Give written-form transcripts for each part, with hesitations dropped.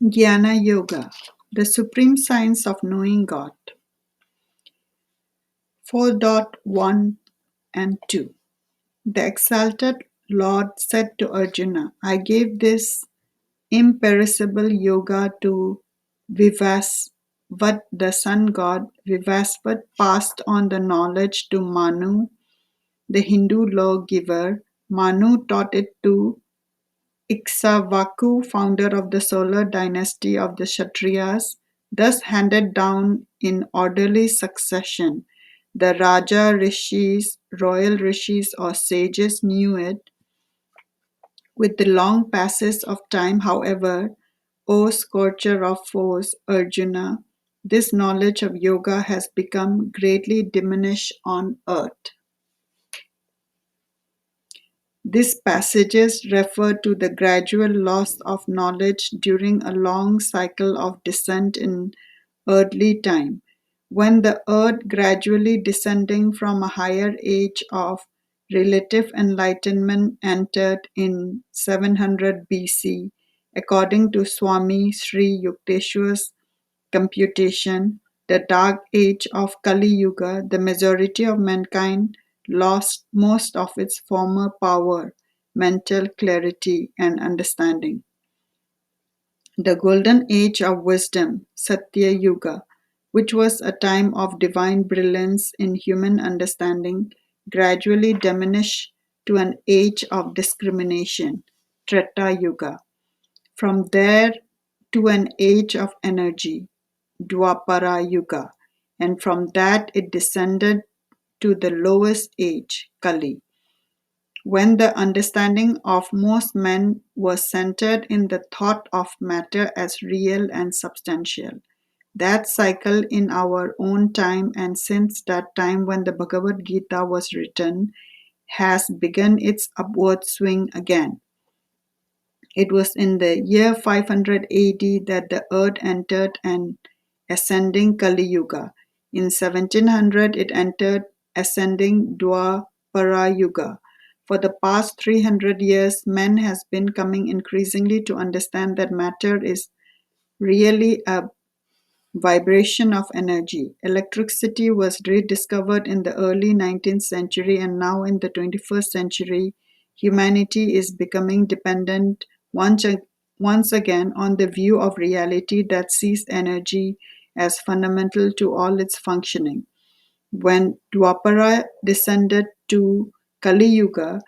Gyana Yoga, the supreme science of knowing God. 4.1 and 2. The exalted Lord said to Arjuna, I gave this imperishable yoga to Vivasvat, the sun god. Vivasvat passed on the knowledge to Manu, the Hindu lawgiver. Manu taught it to Ikshvaku, founder of the solar dynasty of the Kshatriyas, thus handed down in orderly succession. The Raja rishis, royal rishis or sages knew it. With the long passes of time, however, O scorcher of foes, Arjuna, this knowledge of yoga has become greatly diminished on earth. These passages refer to the gradual loss of knowledge during a long cycle of descent in earthly time, when the earth gradually descending from a higher age of relative enlightenment entered in 700 BC, according to Swami Sri Yukteswar's computation, the dark age of Kali Yuga, the majority of mankind lost most of its former power, mental clarity, and understanding. The golden age of wisdom, Satya Yuga, which was a time of divine brilliance in human understanding, gradually diminished to an age of discrimination, Treta Yuga. From there to an age of energy, Dwapara Yuga, and from that it descended to the lowest age, Kali, when the understanding of most men was centered in the thought of matter as real and substantial. That cycle in our own time and since that time when the Bhagavad Gita was written has begun its upward swing again. It was in the year 500 AD that the earth entered an ascending Kali Yuga. In 1700 it entered ascending Dwapara Yuga. For the past 300 years, man has been coming increasingly to understand that matter is really a vibration of energy. Electricity was rediscovered in the early 19th century, and now in the 21st century, humanity is becoming dependent once again on the view of reality that sees energy as fundamental to all its functioning. When Dwapara descended to Kali Yuga,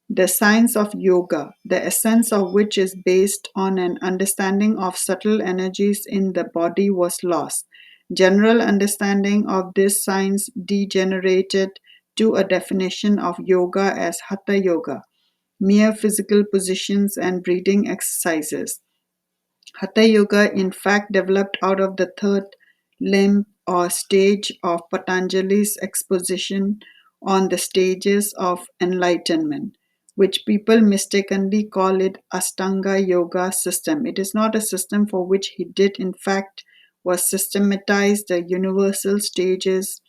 the science of yoga, the essence of which is based on an understanding of subtle energies in the body, was lost. General understanding of this science degenerated to a definition of yoga as hatha yoga, mere physical positions and breathing exercises. Hatha Yoga, in fact, developed out of the third limb or stage of Patanjali's exposition on the stages of enlightenment, which people mistakenly call it Astanga Yoga system. It is not a system for which he did, in fact, was systematize the universal stages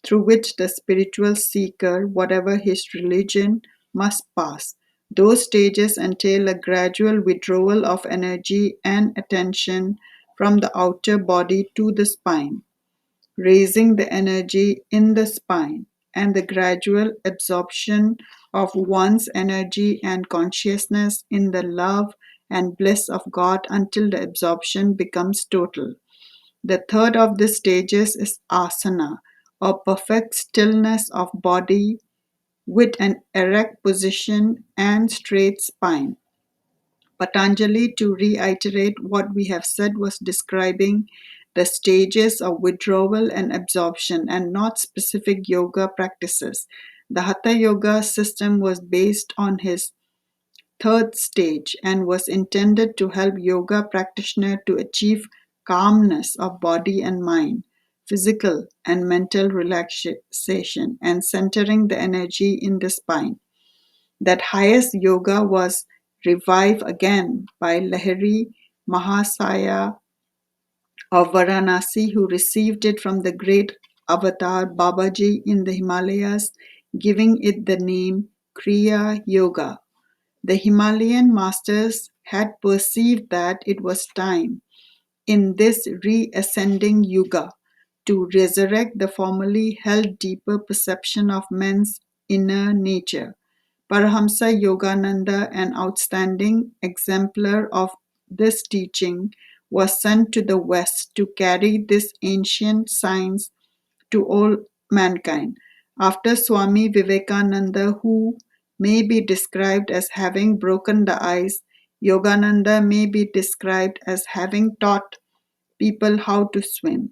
through which the spiritual seeker, whatever his religion, must pass. Those stages entail a gradual withdrawal of energy and attention from the outer body to the spine, raising the energy in the spine, and the gradual absorption of one's energy and consciousness in the love and bliss of God until the absorption becomes total. The third of the stages is asana, or perfect stillness of body with an erect position and straight spine. Patanjali, to reiterate what we have said, was describing the stages of withdrawal and absorption and not specific yoga practices. The Hatha Yoga system was based on his third stage and was intended to help yoga practitioner to achieve calmness of body and mind, physical and mental relaxation, and centering the energy in the spine. That highest yoga was revived again by Lahiri Mahasaya of Varanasi, who received it from the great avatar Babaji in the Himalayas, giving it the name Kriya Yoga. The Himalayan masters had perceived that it was time, in this reascending yuga, to resurrect the formerly held deeper perception of men's inner nature. Paramhansa Yogananda, an outstanding exemplar of this teaching, was sent to the West to carry this ancient science to all mankind. After Swami Vivekananda, who may be described as having broken the ice, Yogananda may be described as having taught people how to swim.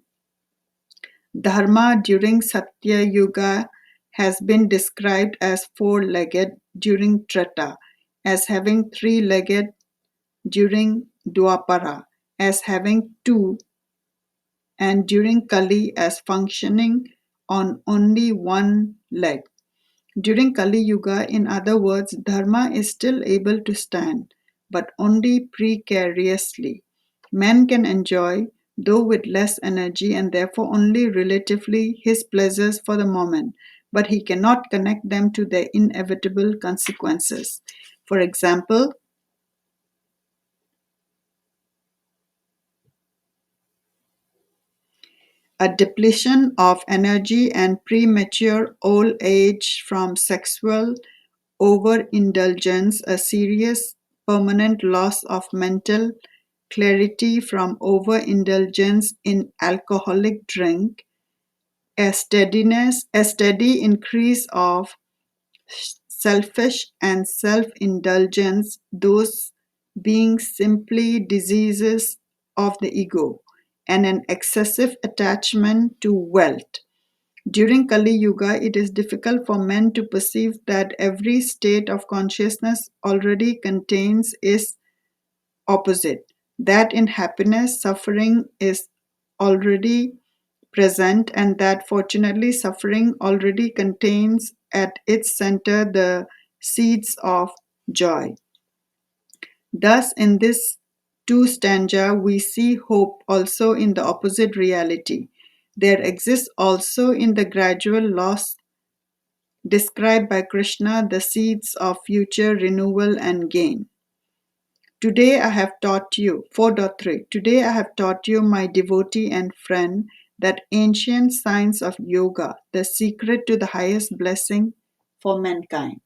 Dharma during Satya Yuga has been described as four-legged during Treta, as having three-legged during Dwapara, as having two, and during Kali as functioning on only one leg. During Kali Yuga, in other words, Dharma is still able to stand, but only precariously. Man can enjoy, though with less energy and therefore only relatively, his pleasures for the moment, but he cannot connect them to their inevitable consequences. For example, a depletion of energy and premature old age from sexual overindulgence, a serious permanent loss of mental clarity from overindulgence in alcoholic drink, a steady increase of selfish and self-indulgence, those being simply diseases of the ego, and an excessive attachment to wealth. During Kali Yuga, it is difficult for men to perceive that every state of consciousness already contains its opposite, that in happiness, suffering is already present, and that fortunately, suffering already contains at its center the seeds of joy. Thus, in this two stanza, we see hope also in the opposite reality. There exists also in the gradual loss described by Krishna the seeds of future renewal and gain. Today I have taught you, 4.3. Today I have taught you, my devotee and friend, that ancient science of yoga, the secret to the highest blessing for mankind.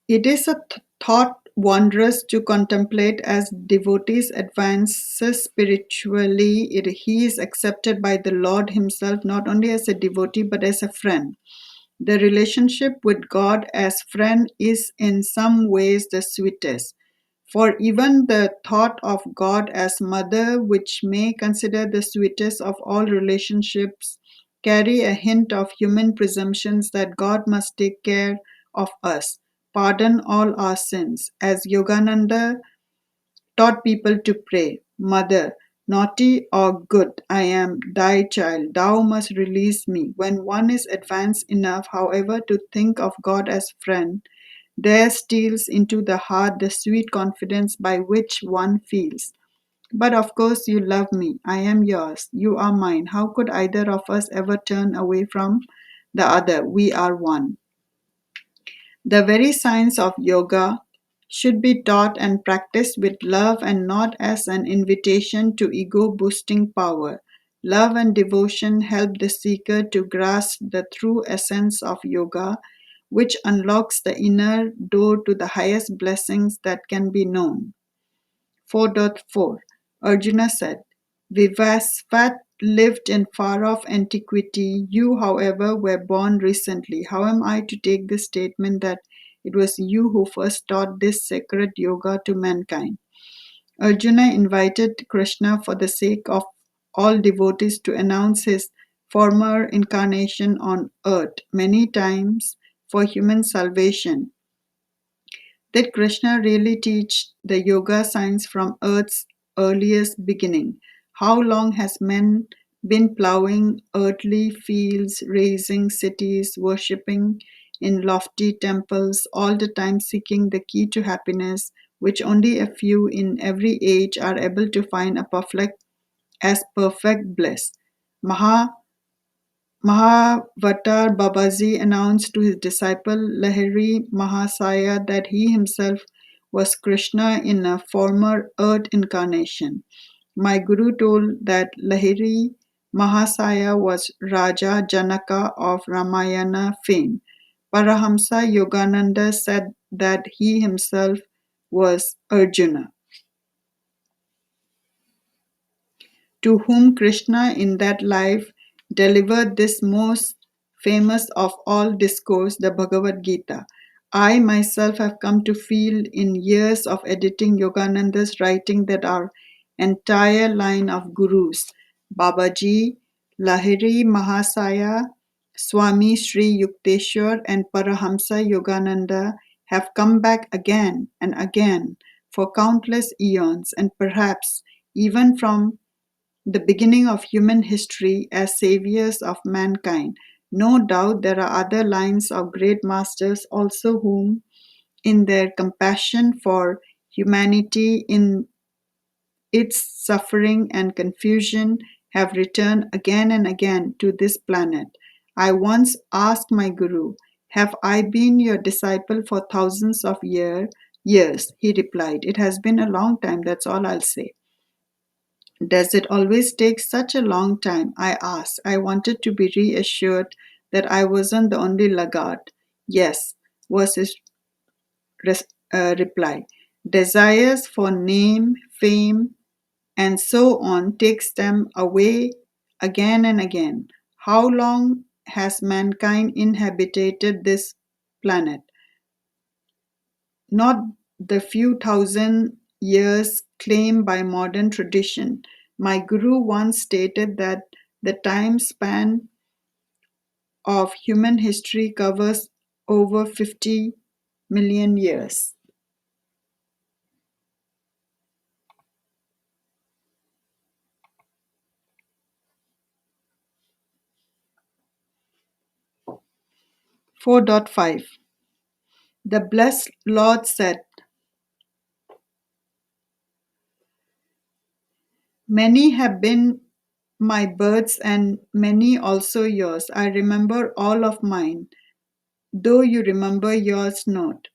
It is a thought wondrous to contemplate as devotees advances spiritually. He is accepted by the Lord Himself not only as a devotee but as a friend. The relationship with God as friend is in some ways the sweetest. For even the thought of God as mother, which may consider the sweetest of all relationships, carry a hint of human presumptions that God must take care of us, pardon all our sins. As Yogananda taught people to pray, Mother, naughty or good, I am thy child, thou must release me. When one is advanced enough, however, to think of God as friend, there steals into the heart the sweet confidence by which one feels. But of course, you love me. I am yours. You are mine. How could either of us ever turn away from the other? We are one. The very science of yoga should be taught and practiced with love and not as an invitation to ego boosting power. Love and devotion help the seeker to grasp the true essence of yoga, which unlocks the inner door to the highest blessings that can be known. 4.4 Arjuna said, Vivasvat lived in far off antiquity. You, however, were born recently. How am I to take this statement that it was you who first taught this sacred yoga to mankind? Arjuna invited Krishna for the sake of all devotees to announce his former incarnation on earth many times for human salvation. Did Krishna really teach the yoga science from earth's earliest beginning? How long has man been plowing earthly fields, raising cities, worshipping in lofty temples, all the time seeking the key to happiness, which only a few in every age are able to find as perfect bliss. Maha Mahavatar Babaji announced to his disciple Lahiri Mahasaya that he himself was Krishna in a former earth incarnation. My guru told that Lahiri Mahasaya was Raja Janaka of Ramayana fame. Parahamsa Yogananda said that he himself was Arjuna, to whom Krishna in that life delivered this most famous of all discourse, the Bhagavad Gita. I myself have come to feel in years of editing Yogananda's writing that our entire line of gurus, Babaji, Lahiri Mahasaya, Swami Sri Yukteswar, and Parahamsa Yogananda, have come back again and again for countless eons, and perhaps even from the beginning of human history as saviors of mankind. No doubt there are other lines of great masters also whom, in their compassion for humanity in its suffering and confusion, have returned again and again to this planet. I once asked my Guru, "Have I been your disciple for thousands of years?" He replied, "It has been a long time, that's all I'll say." "Does it always take such a long time?" I asked. I wanted to be reassured that I wasn't the only laggard. "Yes," was his reply. "Desires for name, fame, and so on takes them away again and again. How long has mankind inhabited this planet? Not the few thousand years claimed by modern tradition. My guru once stated that the time span of human history covers over 50 million years. 4.5 The blessed Lord said, "Many have been my births and many also yours. I remember all of mine, though you remember yours not."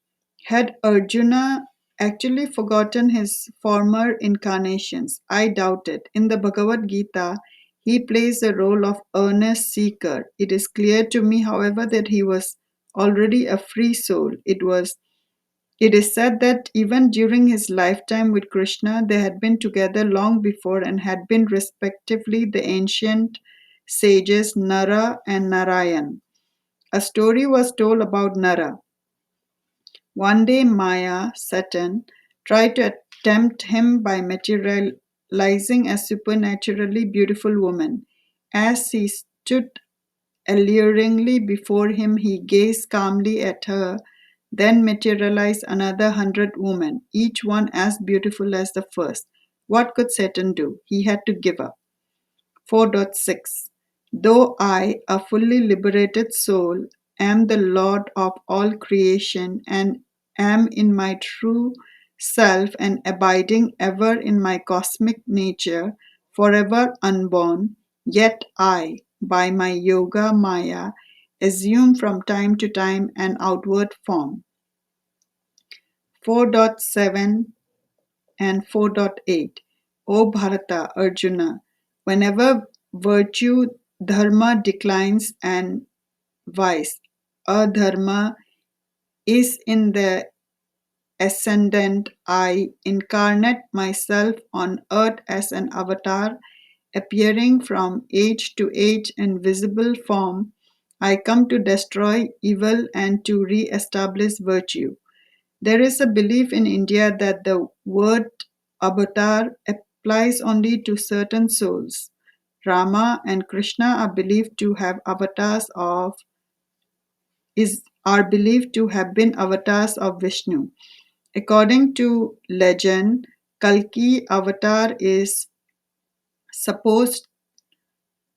Had Arjuna actually forgotten his former incarnations? I doubt it. In the Bhagavad Gita, he plays the role of earnest seeker. It is clear to me, however, that he was already a free soul. It is said that even during his lifetime with Krishna, they had been together long before and had been respectively the ancient sages Nara and Narayan. A story was told about Nara. One day Maya, Satan, tried to tempt him by materializing a supernaturally beautiful woman. As he stood alluringly before him, he gazed calmly at her, then materialized another 100 women, each one as beautiful as the first. What could Satan do? He had to give up. 4.6 Though I, a fully liberated soul, am the Lord of all creation and am in my true self and abiding ever in my cosmic nature, forever unborn, yet I, by my yoga maya, assume from time to time an outward form. 4.7 and 4.8 O Bharata, Arjuna, whenever virtue dharma declines and vice adharma is in the ascendant, I incarnate myself on earth as an avatar, appearing from age to age in visible form. I come to destroy evil and to re-establish virtue. There is a belief in India that the word avatar applies only to certain souls. Rama and Krishna are believed to have are believed to have been avatars of Vishnu. According to legend, Kalki avatar is supposed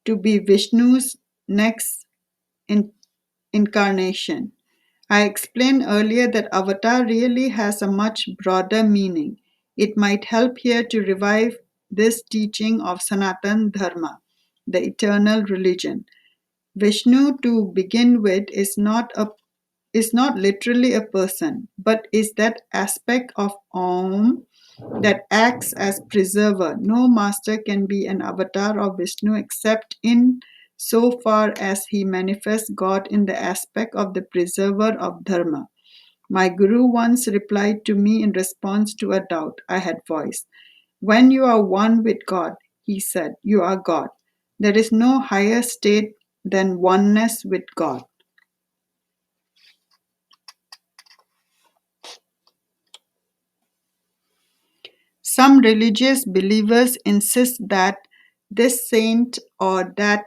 to be Vishnu's next in- incarnation. I explained earlier that avatar really has a much broader meaning. It might help here to revive this teaching of Sanatan Dharma, the eternal religion. Vishnu, to begin with, is not literally a person, but is that aspect of Om that acts as preserver. No master can be an avatar of Vishnu except in so far as he manifests God in the aspect of the preserver of Dharma. My guru once replied to me in response to a doubt I had voiced. When you are one with God, he said, you are God. There is no higher state than oneness with God. Some religious believers insist that this saint or that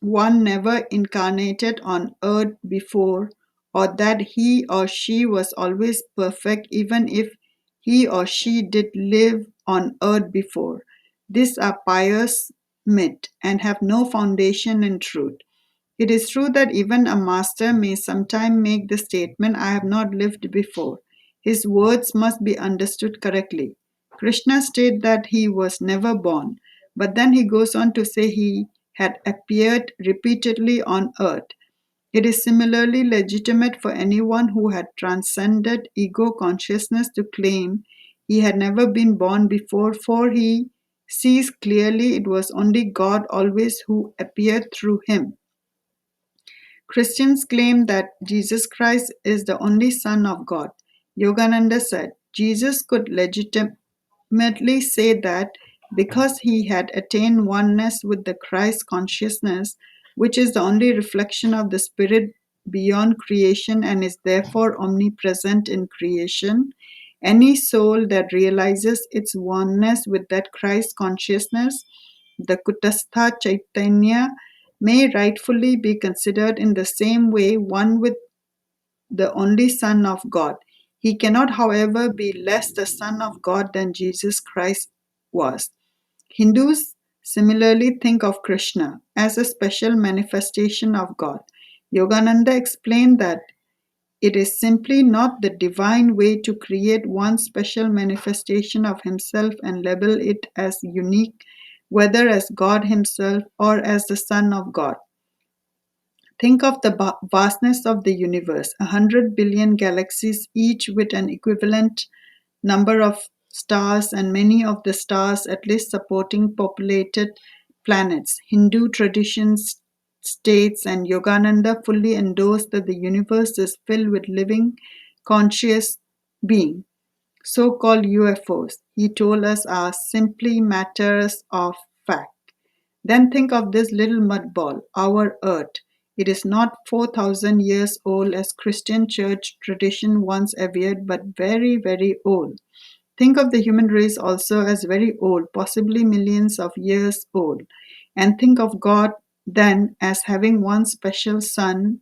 one never incarnated on earth before, or that he or she was always perfect even if he or she did live on earth before. These are pious myths and have no foundation in truth. It is true that even a master may sometime make the statement, I have not lived before. His words must be understood correctly. Krishna stated that he was never born, but then he goes on to say he had appeared repeatedly on earth. It is similarly legitimate for anyone who had transcended ego consciousness to claim he had never been born before, for he sees clearly it was only God always who appeared through him. Christians claim that Jesus Christ is the only Son of God. Yogananda said Jesus could legitimately say that because he had attained oneness with the Christ consciousness, which is the only reflection of the Spirit beyond creation and is therefore omnipresent in creation, any soul that realizes its oneness with that Christ consciousness, the Kutastha Chaitanya, may rightfully be considered in the same way one with the only Son of God. He cannot, however, be less the Son of God than Jesus Christ was. Hindus similarly think of Krishna as a special manifestation of God. Yogananda explained that it is simply not the divine way to create one special manifestation of himself and label it as unique, whether as God himself or as the Son of God. Think of the vastness of the universe, 100 billion galaxies, each with an equivalent number of stars, and many of the stars at least supporting populated planets. Hindu traditions states and Yogananda fully endorse that the universe is filled with living, conscious being. So-called UFOs, he told us, are simply matters of fact. Then think of this little mud ball, our Earth. It is not 4,000 years old as Christian church tradition once averred, but very, very old. Think of the human race also as very old, possibly millions of years old. And think of God then as having one special Son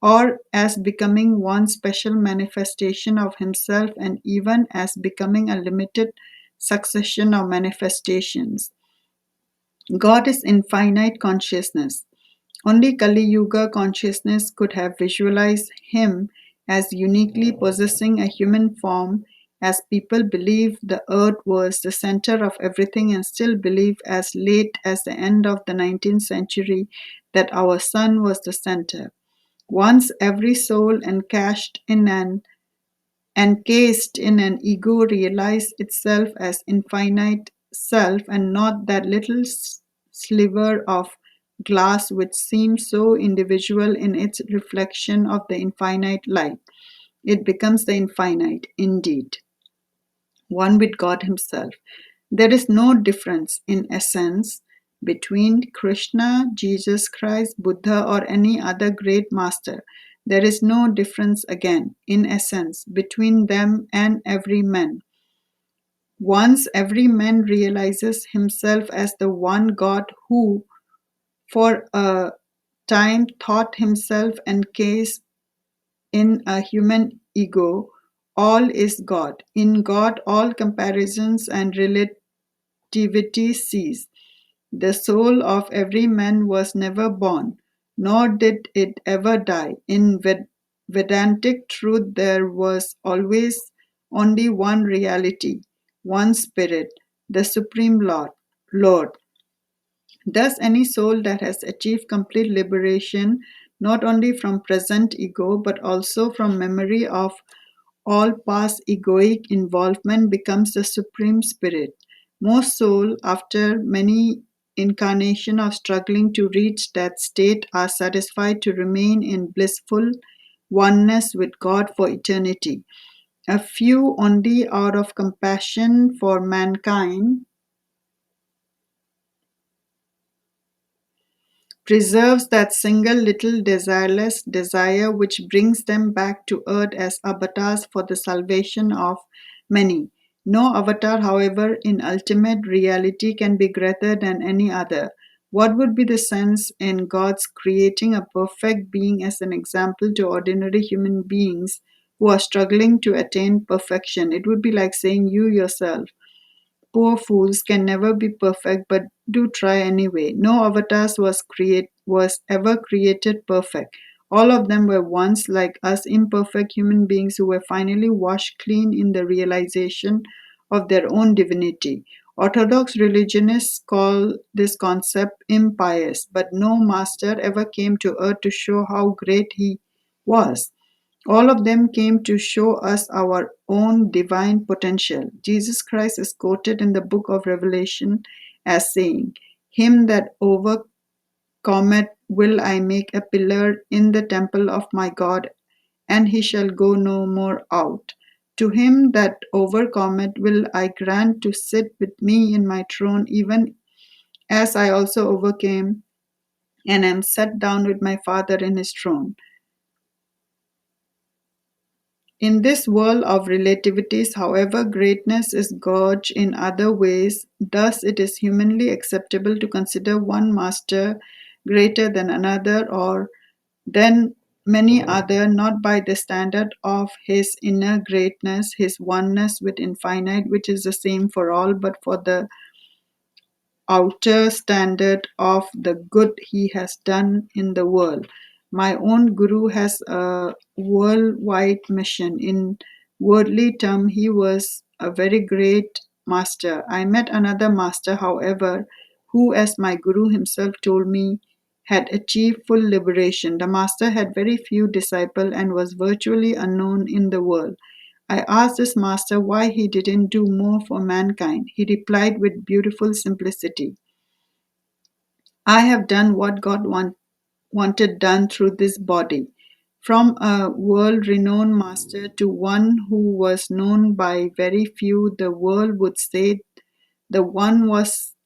or as becoming one special manifestation of Himself and even as becoming a limited succession of manifestations. God is infinite consciousness. Only Kali Yuga consciousness could have visualized him as uniquely possessing a human form, as people believe the earth was the center of everything and still believe as late as the end of the 19th century that our sun was the center. Once every soul encased in an ego realized itself as infinite self and not that little sliver of glass which seems so individual in its reflection of the infinite light. It becomes the infinite indeed, one with God Himself. There is no difference in essence between Krishna, Jesus Christ, Buddha, or any other great master. There is no difference again, in essence, between them and every man. Once every man realizes himself as the one God who, for a time, thought himself encased in a human ego, all is God. In God, all comparisons and relativity cease. The soul of every man was never born, nor did it ever die. In Vedantic truth, there was always only one reality, one spirit, the Supreme Lord. Thus, any soul that has achieved complete liberation, not only from present ego, but also from memory of all past egoic involvement, becomes the Supreme Spirit. Most souls, after many incarnations of struggling to reach that state, are satisfied to remain in blissful oneness with God for eternity. A few only, out of compassion for mankind, preserves that single little desireless desire which brings them back to earth as avatars for the salvation of many. No avatar, however, in ultimate reality can be greater than any other. What would be the sense in God's creating a perfect being as an example to ordinary human beings who are struggling to attain perfection? It would be like saying you yourself, poor fools, can never be perfect, but do try anyway. No avatars was ever created perfect. All of them were once like us imperfect human beings who were finally washed clean in the realization of their own divinity. Orthodox religionists call this concept impious, but no master ever came to earth to show how great he was. All of them came to show us our own divine potential. Jesus Christ is quoted in the book of Revelation as saying, "Him that overcometh will I make a pillar in the temple of my God, and he shall go no more out. To him that overcometh will I grant to sit with me in my throne, even as I also overcame and am set down with my Father in his throne." In this world of relativities, however, greatness is gauged in other ways. Thus, it is humanly acceptable to consider one master greater than another or than many other, not by the standard of his inner greatness, his oneness with infinite, which is the same for all, but for the outer standard of the good he has done in the world. My own Guru has a worldwide mission. In worldly term, he was a very great master. I met another master, however, who, as my Guru himself told me, had achieved full liberation. The master had very few disciples and was virtually unknown in the world. I asked this master why he didn't do more for mankind. He replied with beautiful simplicity, "I have done what God wanted done through this body." From a world renowned master to one who was known by very few, the world would say the one was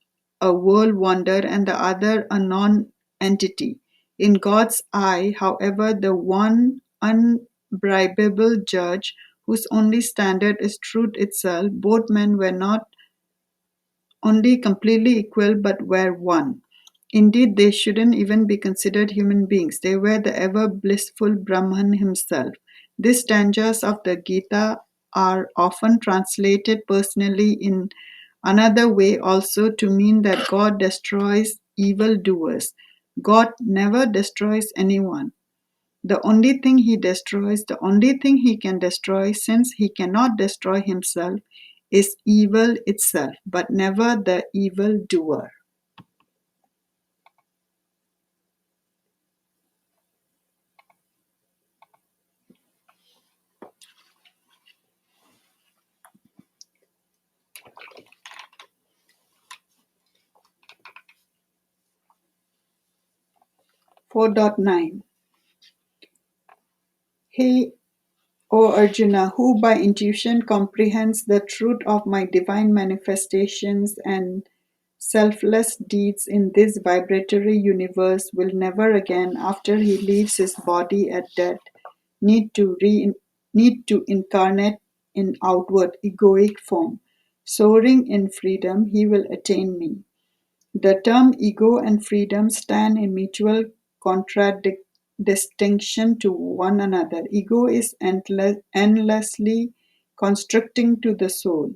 a world wonder and the other a non entity. In God's eye, however, the one unbribable judge whose only standard is truth itself, both men were not only completely equal but were one. Indeed, they shouldn't even be considered human beings. They were the ever blissful Brahman himself. These stanzas of the Gita are often translated personally in another way also to mean that God destroys evildoers. God never destroys anyone. The only thing he destroys, the only thing he can destroy, since he cannot destroy himself, is evil itself, but never the evil doer. Four point nine. Hey, O Arjuna, who by intuition comprehends the truth of my divine manifestations and selfless deeds in this vibratory universe, will never again, after he leaves his body at death, need to incarnate in outward egoic form. Soaring in freedom, he will attain me. The term ego and freedom stand in mutual contradistinction to one another. Ego is endlessly constricting to the soul.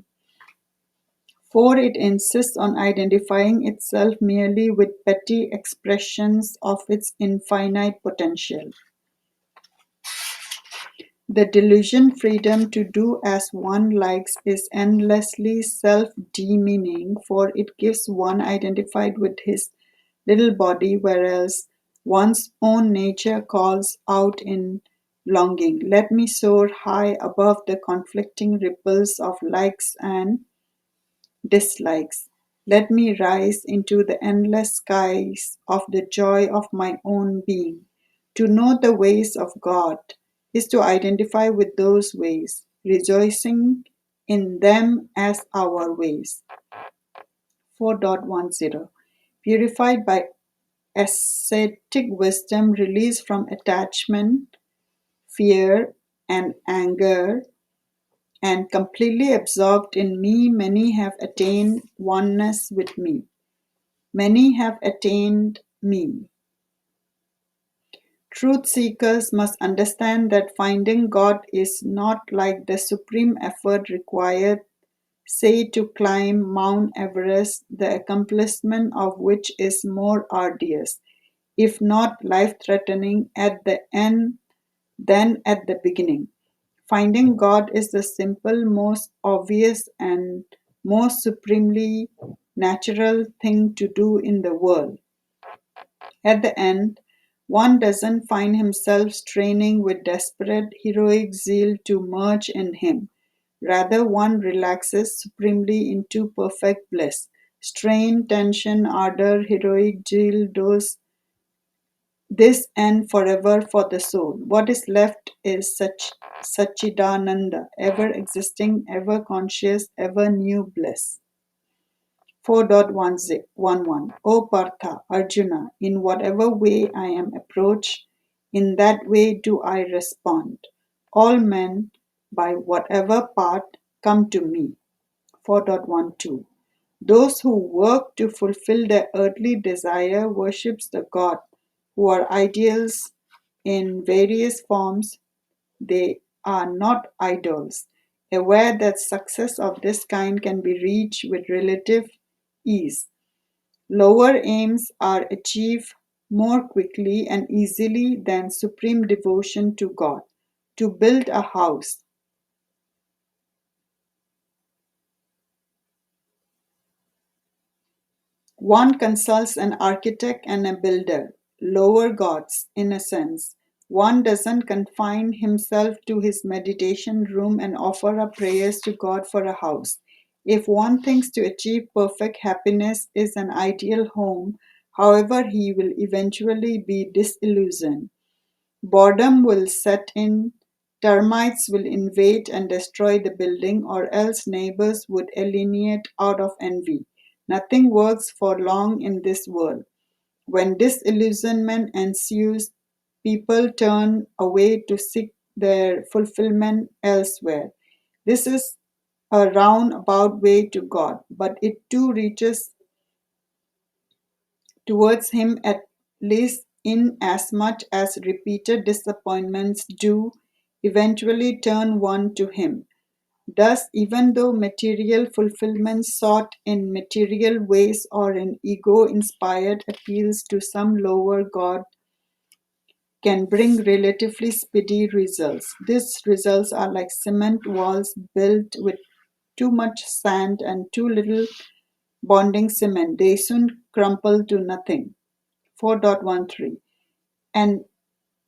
For it insists on identifying itself merely with petty expressions of its infinite potential. The delusion freedom to do as one likes is endlessly self-demeaning, for it gives one identified with his little body, whereas one's own nature calls out in longing, "Let me soar high above the conflicting ripples of likes and dislikes. Let me rise into the endless skies of the joy of my own being." To know the ways of God is to identify with those ways, rejoicing in them as our ways. 4.10 Purified by ascetic wisdom, released from attachment, fear, and anger, and completely absorbed in me, many have attained oneness with me. Many have attained me. Truth seekers must understand that finding God is not like the supreme effort required, say, to climb Mount Everest, the accomplishment of which is more arduous, if not life-threatening at the end than at the beginning. Finding God is the simple, most obvious, and most supremely natural thing to do in the world. At the end, one doesn't find himself straining with desperate, heroic zeal to merge in him. Rather, one relaxes supremely into perfect bliss. Strain, tension, ardor, heroic zeal, this end forever for the soul. What is left is Sachidananda, ever existing, ever conscious, ever new bliss. 4.11 O Partha, Arjuna, in whatever way I am approached, in that way do I respond. All men, by whatever path, come to me. 4.12 Those who work to fulfill their earthly desire worships the God, who are ideals in various forms. They are not idols, aware that success of this kind can be reached with relative ease. Lower aims are achieved more quickly and easily than supreme devotion to God. To build a house, one consults an architect and a builder, lower gods, in a sense. One doesn't confine himself to his meditation room and offer up prayers to God for a house. If one thinks to achieve perfect happiness is an ideal home, however, he will eventually be disillusioned. Boredom will set in, termites will invade and destroy the building, or else neighbors would alienate out of envy. Nothing works for long in this world. When disillusionment ensues, people turn away to seek their fulfillment elsewhere. This is a roundabout way to God, but it too reaches towards him at least inasmuch as repeated disappointments do eventually turn one to him. Thus, even though material fulfillment sought in material ways or in ego inspired appeals to some lower God can bring relatively speedy results. These results are like cement walls built with too much sand and too little bonding cement. They soon crumple to nothing. 4.13 An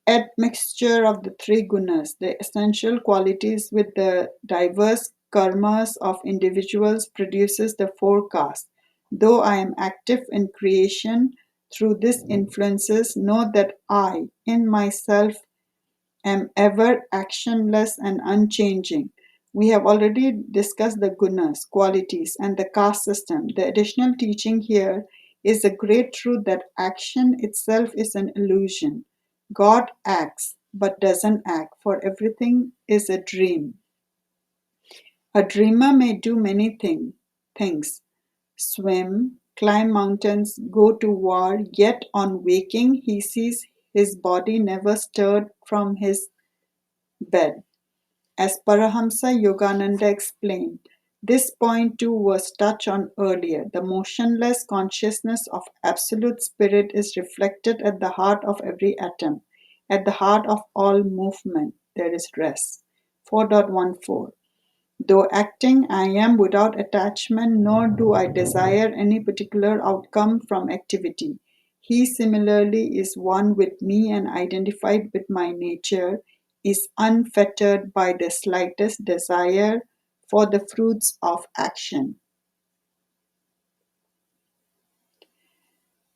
admixture of the three gunas, the essential qualities with the diverse karmas of individuals, produces the four castes. Though I am active in creation through these influences, know that I, in myself, am ever actionless and unchanging. We have already discussed the gunas, qualities, and the caste system. The additional teaching here is the great truth that action itself is an illusion. God acts but doesn't act, for everything is a dream. A dreamer may do many things swim, climb mountains, go to war, yet on waking he sees his body never stirred from his bed. As Paramhansa Yogananda explained, This point too was touched on earlier. The motionless consciousness of Absolute Spirit is reflected at the heart of every atom. At the heart of all movement, there is rest. 4.14. Though acting, I am without attachment, nor do I desire any particular outcome from activity. He similarly is one with me and identified with my nature, is unfettered by the slightest desire for the fruits of action.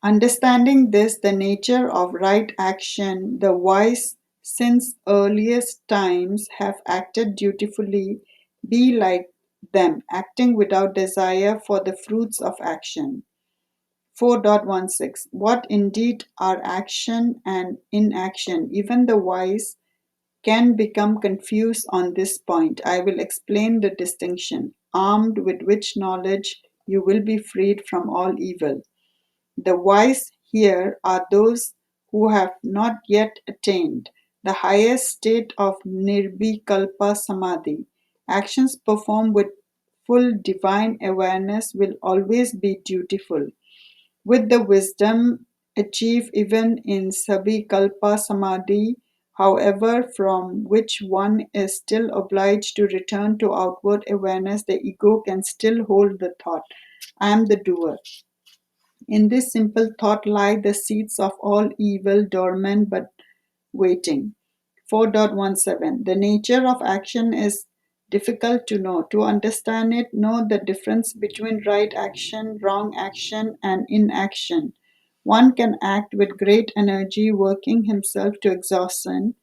Understanding this, the nature of right action, the wise since earliest times have acted dutifully, be like them, acting without desire for the fruits of action. 4.16. What indeed are action and inaction? Even the wise can become confused on this point. I will explain the distinction. Armed with which knowledge you will be freed from all evil. The wise here are those who have not yet attained the highest state of Nirvikalpa Samadhi. Actions performed with full divine awareness will always be dutiful. With the wisdom achieved even in Sabhikalpa Samadhi, however, from which one is still obliged to return to outward awareness, the ego can still hold the thought, I am the doer. In this simple thought lie the seeds of all evil, dormant but waiting. 4.17. The nature of action is difficult to know. To understand it, know the difference between right action, wrong action, and inaction. One can act with great energy, working himself to exhaustion,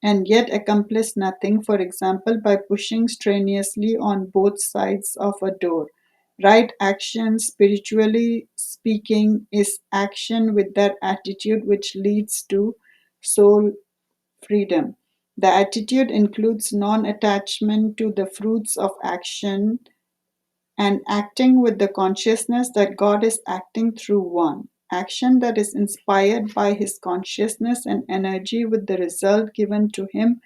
and yet accomplish nothing, for example, by pushing strenuously on both sides of a door. Right action, spiritually speaking, is action with that attitude which leads to soul freedom. The attitude includes non attachment to the fruits of action and acting with the consciousness that God is acting through one. Action that is inspired by his consciousness and energy with the result given to him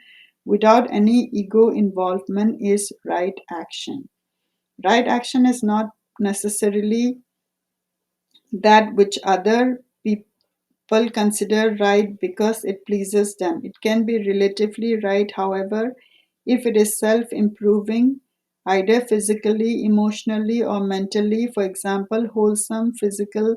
without any ego involvement is right action. Right action is not necessarily that which other people consider right because it pleases them. It can be relatively right, however, if it is self improving, either physically, emotionally, or mentally. For example, wholesome physical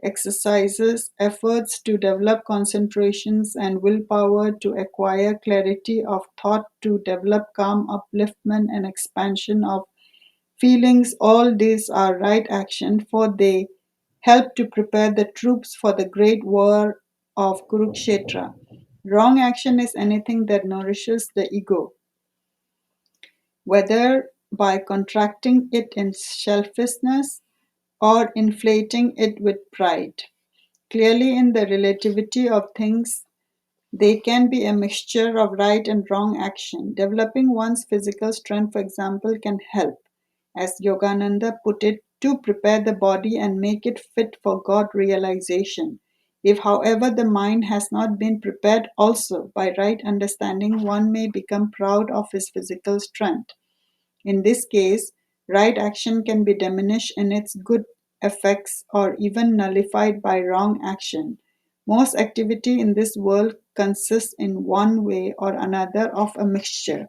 exercises, efforts to develop concentrations and willpower, to acquire clarity of thought, to develop calm, upliftment, and expansion of feelings, all these are right action, for they help to prepare the troops for the great war of Kurukshetra. Wrong action is anything that nourishes the ego, whether by contracting it in selfishness or inflating it with pride. Clearly, in the relativity of things, they can be a mixture of right and wrong action. Developing one's physical strength, for example, can help, as Yogananda put it, to prepare the body and make it fit for God realization. If, however, the mind has not been prepared also by right understanding, one may become proud of his physical strength. In this case, right action can be diminished in its good effects or even nullified by wrong action. Most activity in this world consists in one way or another of a mixture.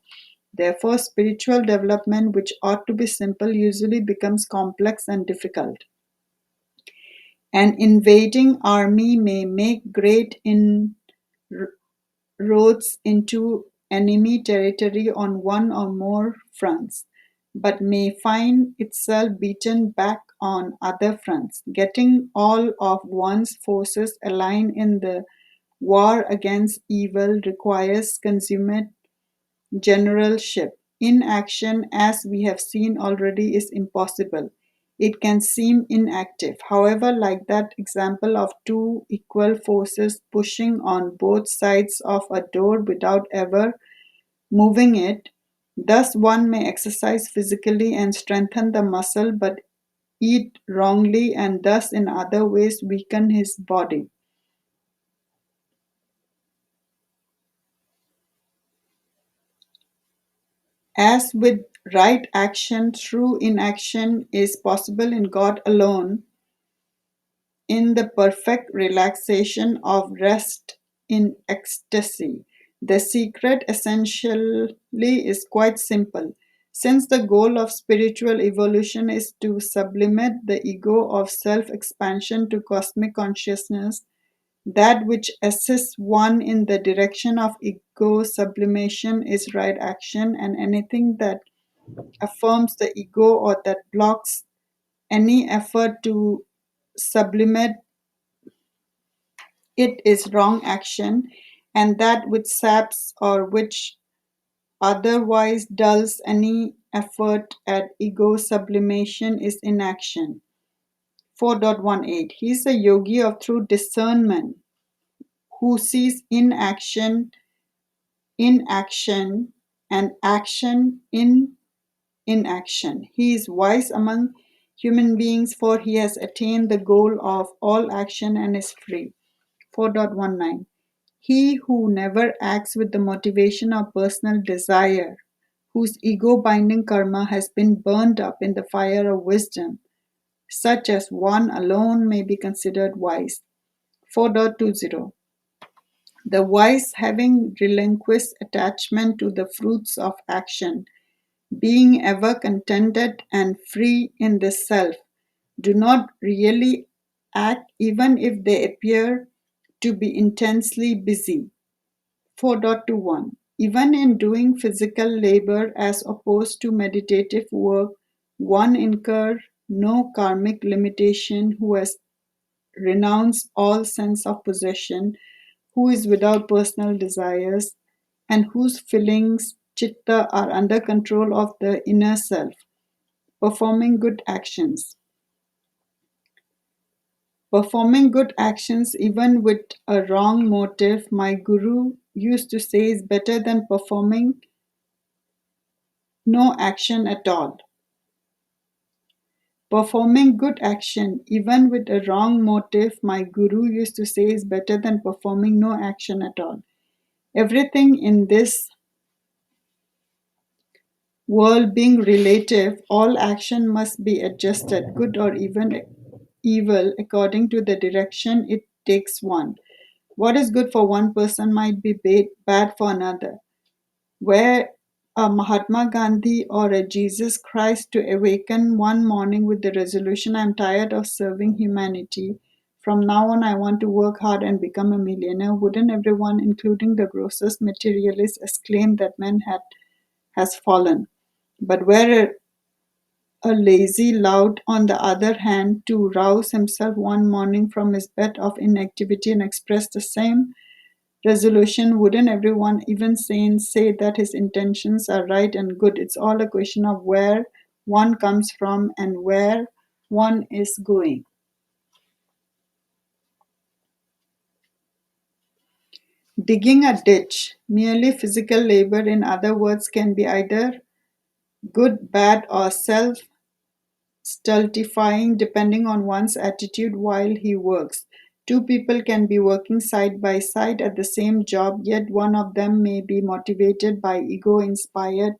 Therefore, spiritual development, which ought to be simple, usually becomes complex and difficult. An invading army may make great inroads into enemy territory on one or more fronts, but may find itself beaten back on other fronts. Getting all of one's forces aligned in the war against evil requires consummate generalship. Inaction, as we have seen already, is impossible. It can seem inactive. However, like that example of two equal forces pushing on both sides of a door without ever moving it, thus one may exercise physically and strengthen the muscle but eat wrongly and thus in other ways weaken his body. As with right action through inaction is possible in God alone, in the perfect relaxation of rest in ecstasy. The secret essentially is quite simple. Since the goal of spiritual evolution is to sublimate the ego of self expansion to cosmic consciousness, that which assists one in the direction of ego sublimation is right action, and anything that affirms the ego or that blocks any effort to sublimate it is wrong action, and that which saps or which otherwise dulls any effort at ego sublimation is inaction. 4.18 He is a yogi of true discernment who sees inaction and action in inaction. He is wise among human beings, for he has attained the goal of all action and is free. 4.19 He who never acts with the motivation of personal desire, whose ego binding karma has been burned up in the fire of wisdom, such as one alone may be considered wise. 4.20 The wise, having relinquished attachment to the fruits of action, being ever contented and free in the self, do not really act even if they appear to be intensely busy. 4.21 Even in doing physical labor as opposed to meditative work, one incur no karmic limitation who has renounced all sense of possession, who is without personal desires, and whose feelings, chitta, are under control of the inner self, performing good actions. Performing good actions even with a wrong motive, my guru used to say, is better than performing no action at all. Performing good action even with a wrong motive, my guru used to say, is better than performing no action at all. Everything in this world being relative, all action must be adjusted, good or even evil, according to the direction it takes one. What is good for one person might be bad for another. Were a Mahatma Gandhi or a Jesus Christ to awaken one morning with the resolution, I'm tired of serving humanity, from now on I want to work hard and become a millionaire, wouldn't everyone, including the grossest materialists, exclaim that has fallen? But were a lazy lout, on the other hand, to rouse himself one morning from his bed of inactivity and express the same resolution, wouldn't everyone, even sane, say that his intentions are right and good? It's all a question of where one comes from and where one is going. Digging a ditch, merely physical labor, in other words, can be either good, bad, or self stultifying depending on one's attitude while he works. Two people can be working side by side at the same job, yet one of them may be motivated by ego inspired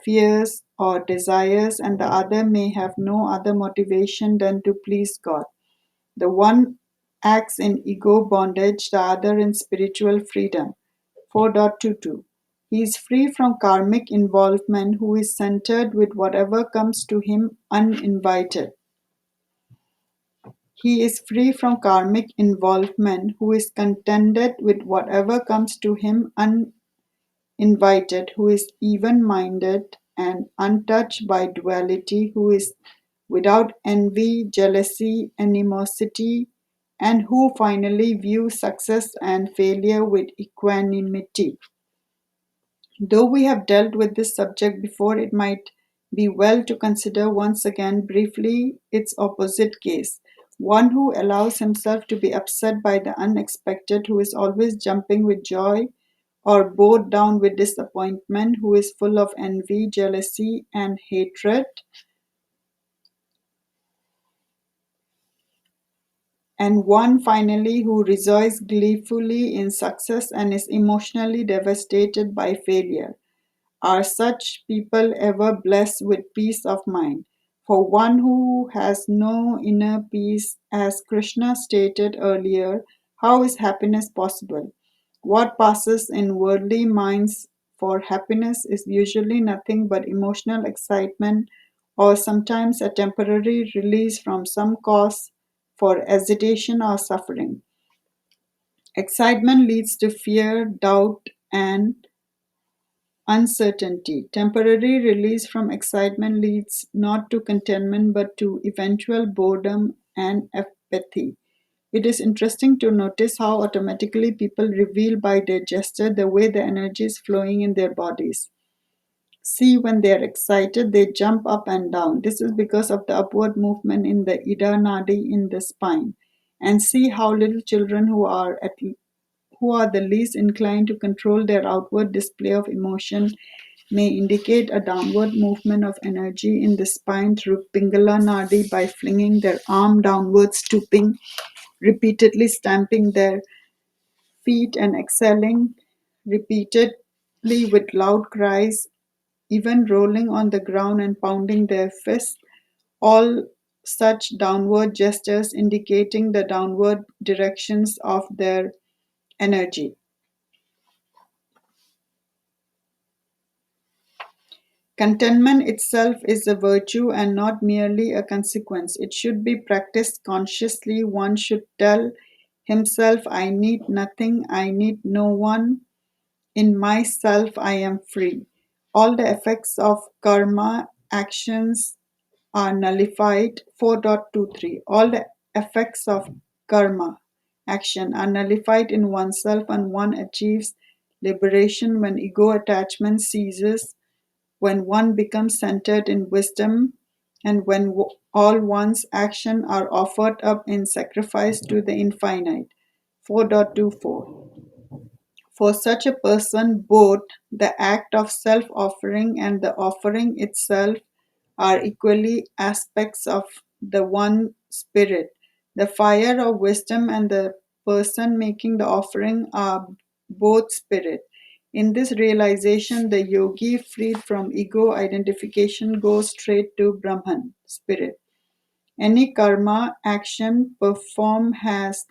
fears or desires, and the other may have no other motivation than to please God. The one acts in ego bondage, the other in spiritual freedom. 4.22 He is free from karmic involvement who is centered with whatever comes to him uninvited. He is free from karmic involvement who is contented with whatever comes to him uninvited, who is even minded and untouched by duality, who is without envy, jealousy, animosity, and who finally views success and failure with equanimity. Though we have dealt with this subject before, it might be well to consider once again briefly its opposite case. One who allows himself to be upset by the unexpected, who is always jumping with joy, or bowed down with disappointment, who is full of envy, jealousy, and hatred, and one finally who rejoices gleefully in success and is emotionally devastated by failure. Are such people ever blessed with peace of mind? For one who has no inner peace, as Krishna stated earlier, how is happiness possible? What passes in worldly minds for happiness is usually nothing but emotional excitement or sometimes a temporary release from some cause for agitation or suffering. Excitement leads to fear, doubt, and uncertainty. Temporary release from excitement leads not to contentment but to eventual boredom and apathy. It is interesting to notice how automatically people reveal by their gesture the way the energy is flowing in their bodies. See, when they are excited, they jump up and down. This is because of the upward movement in the Ida Nadi in the spine. And see how little children who are the least inclined to control their outward display of emotion may indicate a downward movement of energy in the spine through Pingala Nadi by flinging their arm downward, stooping, repeatedly stamping their feet, and exhaling repeatedly with loud cries, even rolling on the ground and pounding their fists. All such downward gestures indicating the downward directions of their energy. Contentment itself is a virtue and not merely a consequence. It should be practiced consciously. One should tell himself, I need nothing, I need no one. In myself, I am free. All the effects of karma actions are nullified. 4.23. All the effects of karma action are nullified in oneself, and one achieves liberation when ego attachment ceases, when one becomes centered in wisdom, and when all one's actions are offered up in sacrifice to the infinite. 4.24. For such a person, both the act of self offering and the offering itself are equally aspects of the one spirit. The fire of wisdom and the person making the offering are both spirit. In this realization, the yogi, freed from ego identification, goes straight to Brahman, spirit. Any karma action performed has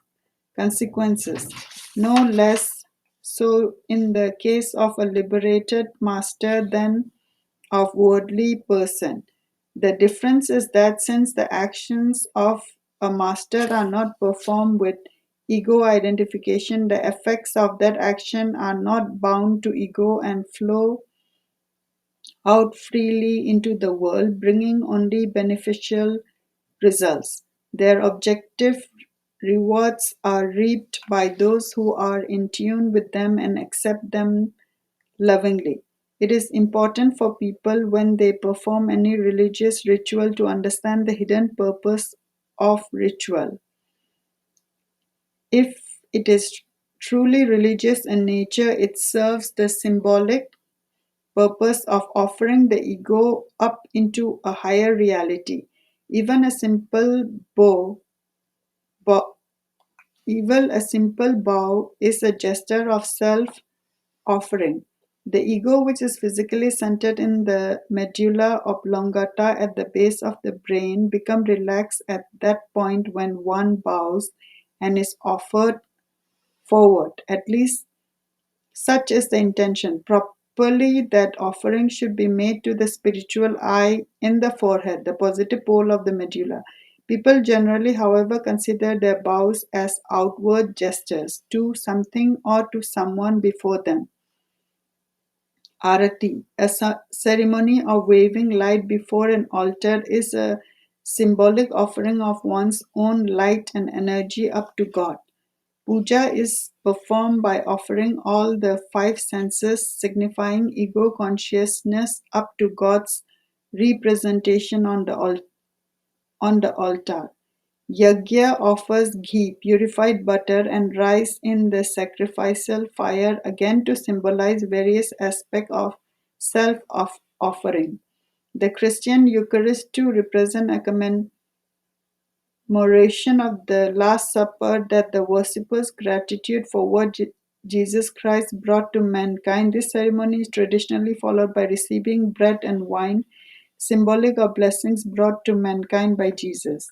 consequences, no less so in the case of a liberated master than of worldly person. The difference is that since the actions of a master are not performed with ego identification, the effects of that action are not bound to ego and flow out freely into the world, bringing only beneficial results. Their objective rewards are reaped by those who are in tune with them and accept them lovingly. It is important for people when they perform any religious ritual to understand the hidden purpose of ritual. If it is truly religious in nature, it serves the symbolic purpose of offering the ego up into a higher reality. Even a simple bow, even a simple bow is a gesture of self offering. The ego, which is physically centered in the medulla oblongata at the base of the brain, becomes relaxed at that point when one bows and is offered forward. At least such is the intention. Properly, that offering should be made to the spiritual eye in the forehead, the positive pole of the medulla. People generally, however, consider their bows as outward gestures to something or to someone before them. Arati, a ceremony of waving light before an altar, is a symbolic offering of one's own light and energy up to God. Puja is performed by offering all the five senses, signifying ego consciousness, up to God's representation on the altar. Yajna offers ghee, purified butter, and rice in the sacrificial fire, again to symbolize various aspects of self offering. The Christian Eucharist too represents a commemoration of the Last Supper, that the worshipper's gratitude for what Jesus Christ brought to mankind. This ceremony is traditionally followed by receiving bread and wine, symbolic of blessings brought to mankind by Jesus.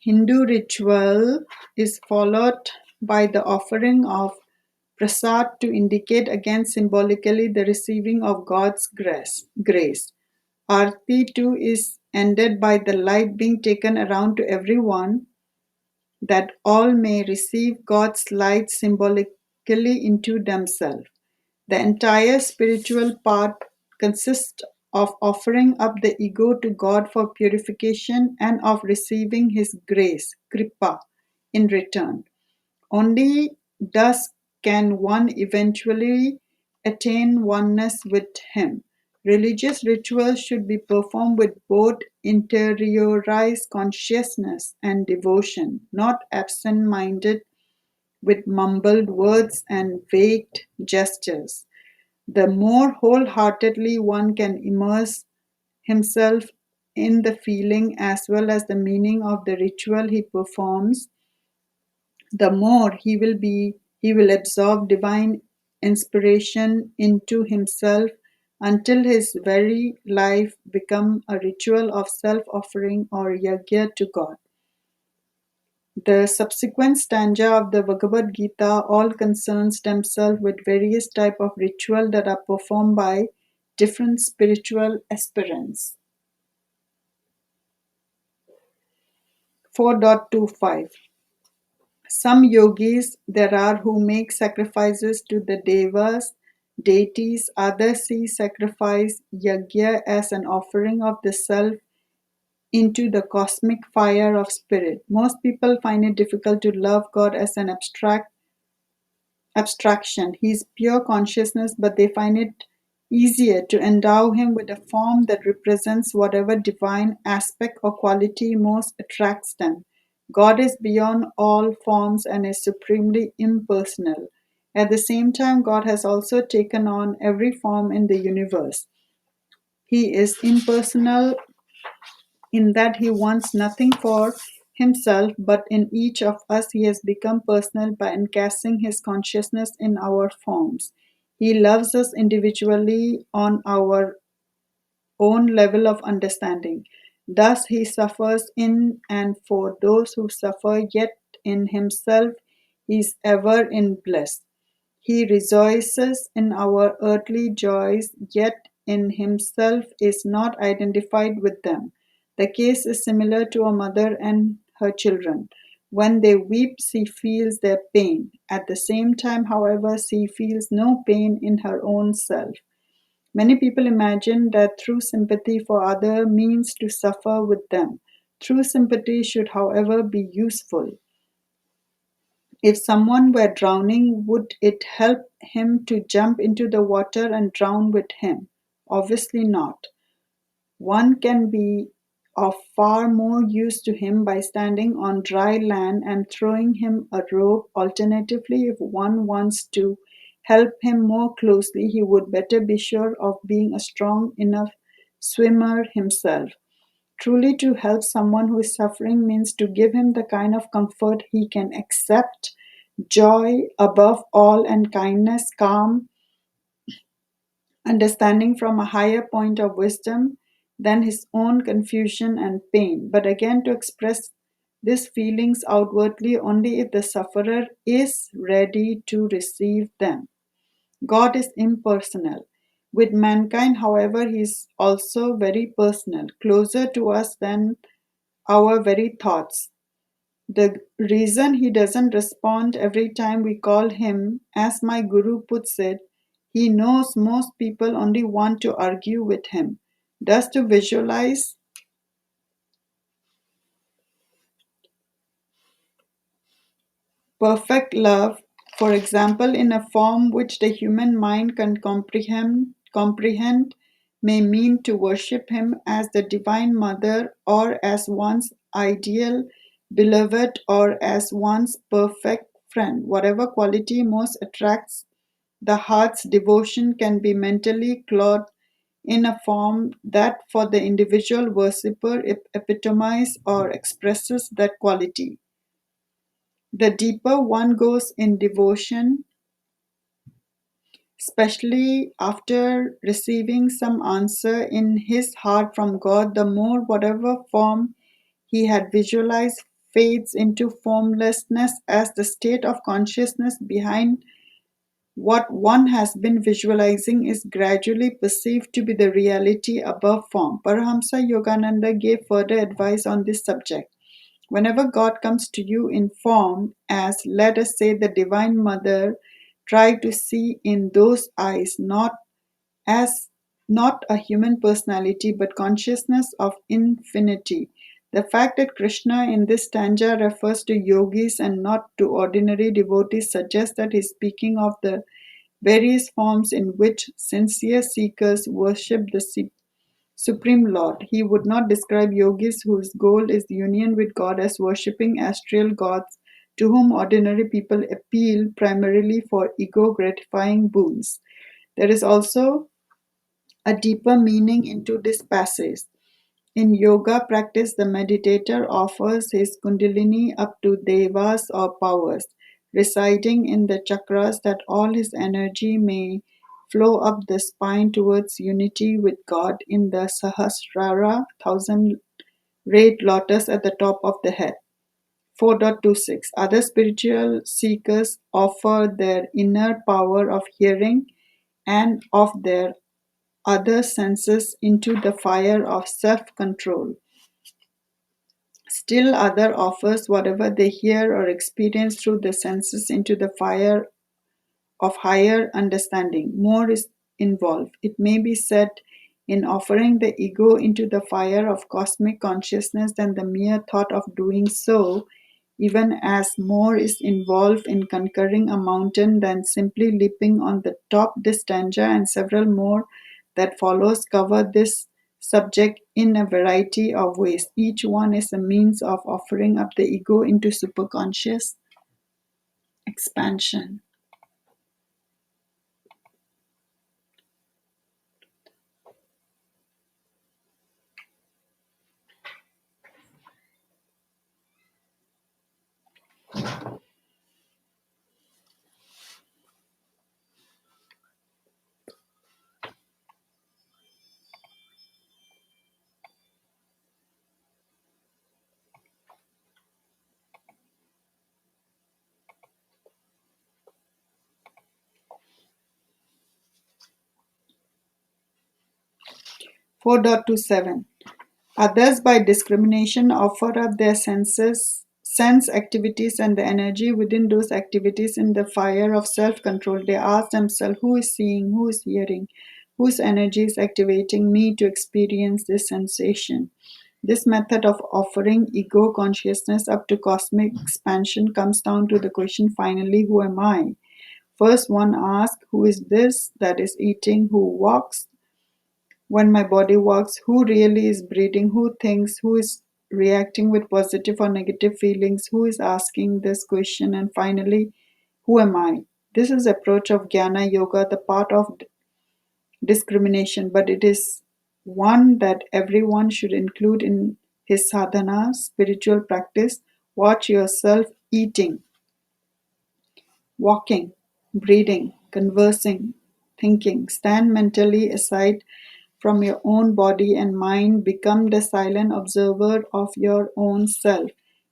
Hindu ritual is followed by the offering of prasad to indicate again symbolically the receiving of God's grace. Aarti too is ended by the light being taken around to everyone, that all may receive God's light symbolically into themselves. The entire spiritual part consists of offering up the ego to God for purification and of receiving His grace, kripa, in return. Only thus can one eventually attain oneness with Him. Religious rituals should be performed with both interiorized consciousness and devotion, not absent minded with mumbled words and vague gestures. The more wholeheartedly one can immerse himself in the feeling as well as the meaning of the ritual he performs, the more he will absorb divine inspiration into himself until his very life become a ritual of self-offering or yajna to God. The subsequent stanza of the Bhagavad Gita all concerns themselves with various type of ritual that are performed by different spiritual aspirants. 4.25 Some yogis there are who make sacrifices to the devas, deities. Others see sacrifice yajna as an offering of the self into the cosmic fire of spirit. Most people find it difficult to love God as an abstraction. He is pure consciousness, but they find it easier to endow him with a form that represents whatever divine aspect or quality most attracts them. God is beyond all forms and is supremely impersonal. At the same time, God has also taken on every form in the universe. He is impersonal in that he wants nothing for himself, but in each of us he has become personal by encasing his consciousness in our forms. He loves us individually on our own level of understanding. Thus he suffers in and for those who suffer, yet in himself he is ever in bliss. He rejoices in our earthly joys, yet in himself is not identified with them. The case is similar to a mother and her children. When they weep, she feels their pain. At the same time, however, she feels no pain in her own self. Many people imagine that true sympathy for others means to suffer with them. True sympathy should, however, be useful. If someone were drowning, would it help him to jump into the water and drown with him? Obviously not. One can be of far more use to him by standing on dry land and throwing him a rope. Alternatively, if one wants to help him more closely, he would better be sure of being a strong enough swimmer himself. Truly, to help someone who is suffering means to give him the kind of comfort he can accept, joy above all, and kindness, calm, understanding from a higher point of wisdom than his own confusion and pain. But again, to express these feelings outwardly only if the sufferer is ready to receive them. God is impersonal. With mankind, however, he is also very personal, closer to us than our very thoughts. The reason he doesn't respond every time we call him, as my guru puts it, he knows most people only want to argue with him. Thus, to visualize perfect love, for example, in a form which the human mind can comprehend may mean to worship him as the divine mother or as one's ideal beloved or as one's perfect friend. Whatever quality most attracts the heart's devotion can be mentally clothed in a form that for the individual worshipper epitomizes or expresses that quality. The deeper one goes in devotion, especially after receiving some answer in his heart from God, the more whatever form he had visualized fades into formlessness as the state of consciousness behind what one has been visualizing is gradually perceived to be the reality above form. Paramhansa Yogananda gave further advice on this subject. Whenever God comes to you in form, as let us say the Divine Mother, try to see in those eyes as not a human personality but consciousness of infinity. The fact that Krishna in this stanza refers to yogis and not to ordinary devotees suggests that he is speaking of the various forms in which sincere seekers worship the Supreme Lord. He would not describe yogis whose goal is union with God as worshipping astral gods to whom ordinary people appeal primarily for ego gratifying boons. There is also a deeper meaning into this passage. In yoga practice, the meditator offers his kundalini up to devas or powers residing in the chakras that all his energy may flow up the spine towards unity with God in the Sahasrara, thousand-rayed lotus at the top of the head. 4.26 Other spiritual seekers offer their inner power of hearing and of their other senses into the fire of self-control. Still other offers whatever they hear or experience through the senses into the fire of higher understanding. More is involved. It may be said in offering the ego into the fire of cosmic consciousness than the mere thought of doing so, even as more is involved in conquering a mountain than simply leaping on the top. This stanza and several more that follows cover this subject in a variety of ways. Each one is a means of offering up the ego into superconscious expansion. 4.27 Others by discrimination offer up their sense activities and the energy within those activities in the fire of self-control. They ask themselves, who is seeing, who is hearing, whose energy is activating me to experience this sensation. This method of offering ego consciousness up to cosmic expansion comes down to the question finally, who am I? First one asks, who is this that is eating, who walks, when my body works, who really is breathing, who thinks, who is reacting with positive or negative feelings, who is asking this question, and finally, who am I? This is approach of Gyana Yoga, the part of discrimination, but it is one that everyone should include in his sadhana, spiritual practice. Watch yourself eating, walking, breathing, conversing, thinking. Stand mentally aside from your own body and mind. Become the silent observer of your own self.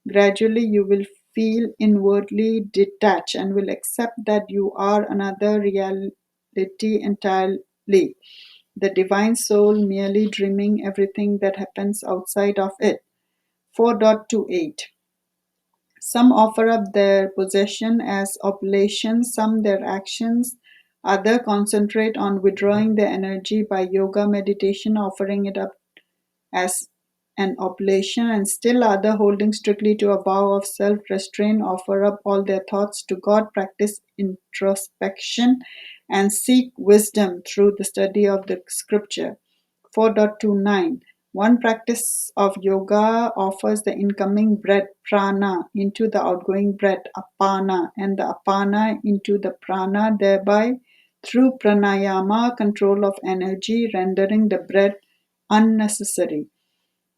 Gradually, you will feel inwardly detached and will accept that you are another reality entirely. The divine soul merely dreaming everything that happens outside of it. 4.28 Some offer up their possession as oblations, some their actions, others concentrate on withdrawing their energy by yoga meditation, offering it up as an oblation, and still other holding strictly to a vow of self-restraint offer up all their thoughts to God, practice introspection, and seek wisdom through the study of the scripture. 4.29 One practice of yoga offers the incoming breath prana into the outgoing breath apana and the apana into the prana, thereby through pranayama control of energy rendering the breath unnecessary.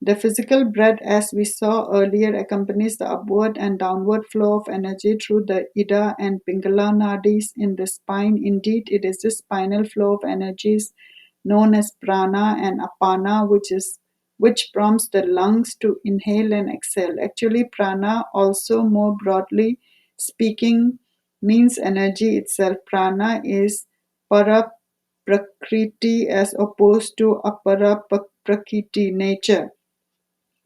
The physical breath, as we saw earlier, accompanies the upward and downward flow of energy through the Ida and Pingala nadis in the spine. Indeed, it is this spinal flow of energies known as prana and apana, which prompts the lungs to inhale and exhale. Actually, prana, also more broadly speaking, means energy itself. Prana is para prakriti as opposed to apara prakriti, nature.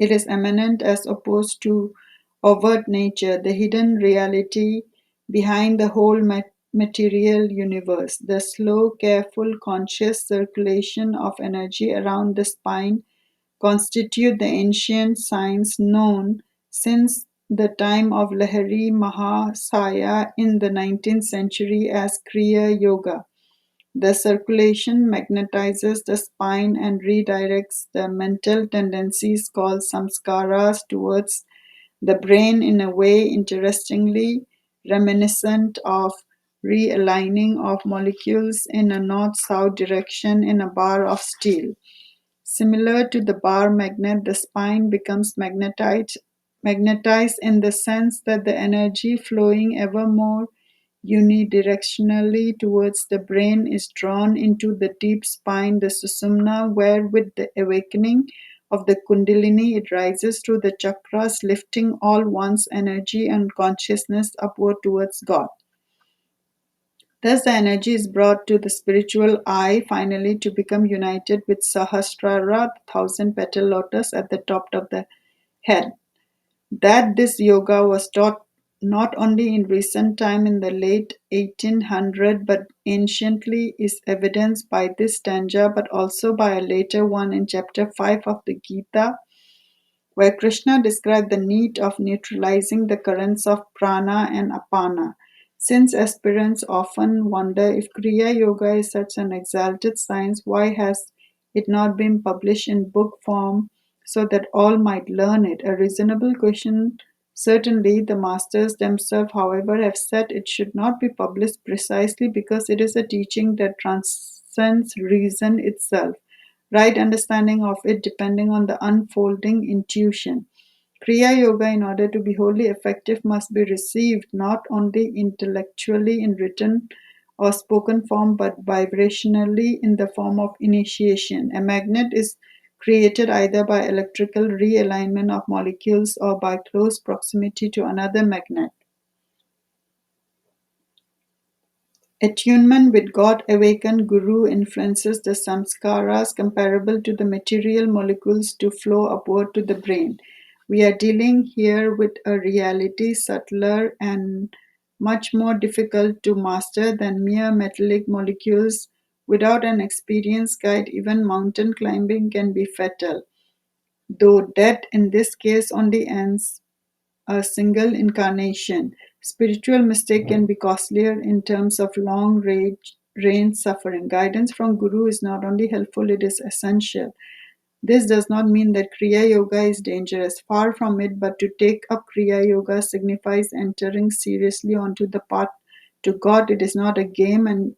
It is immanent as opposed to overt nature, the hidden reality behind the whole material universe. The slow, careful, conscious circulation of energy around the spine constitute the ancient science known since the time of Lahiri Mahasaya in the 19th century as Kriya Yoga. The circulation magnetizes the spine and redirects the mental tendencies called samskaras towards the brain in a way interestingly reminiscent of realigning of molecules in a north-south direction in a bar of steel. Similar to the bar magnet, the spine becomes magnetized in the sense that the energy flowing ever more unidirectionally towards the brain is drawn into the deep spine, the susumna, where with the awakening of the kundalini it rises through the chakras, lifting all one's energy and consciousness upward towards God. Thus the energy is brought to the spiritual eye finally to become united with Sahasrara, the thousand petal lotus at the top of the head. That this yoga was taught not only in recent time in the late 1800 but anciently is evidenced by this stanza but also by a later one in chapter 5 of the Gita, where Krishna described the need of neutralizing the currents of prana and apana. Since aspirants often wonder if Kriya Yoga is such an exalted science, why has it not been published in book form so that all might learn it? A reasonable question. Certainly, the masters themselves, however, have said it should not be published precisely because it is a teaching that transcends reason itself. Right understanding of it depending on the unfolding intuition. Kriya Yoga, in order to be wholly effective, must be received not only intellectually in written or spoken form but vibrationally in the form of initiation. A magnet is created either by electrical realignment of molecules or by close proximity to another magnet. Attunement with God-awakened Guru influences the samskaras comparable to the material molecules to flow upward to the brain. We are dealing here with a reality subtler and much more difficult to master than mere metallic molecules. Without an experienced guide, even mountain climbing can be fatal, though death in this case only ends a single incarnation. Spiritual mistake can be costlier in terms of long range suffering. Guidance from Guru is not only helpful, it is essential. This does not mean that Kriya Yoga is dangerous. Far from it, but to take up Kriya Yoga signifies entering seriously onto the path to God. It is not a game and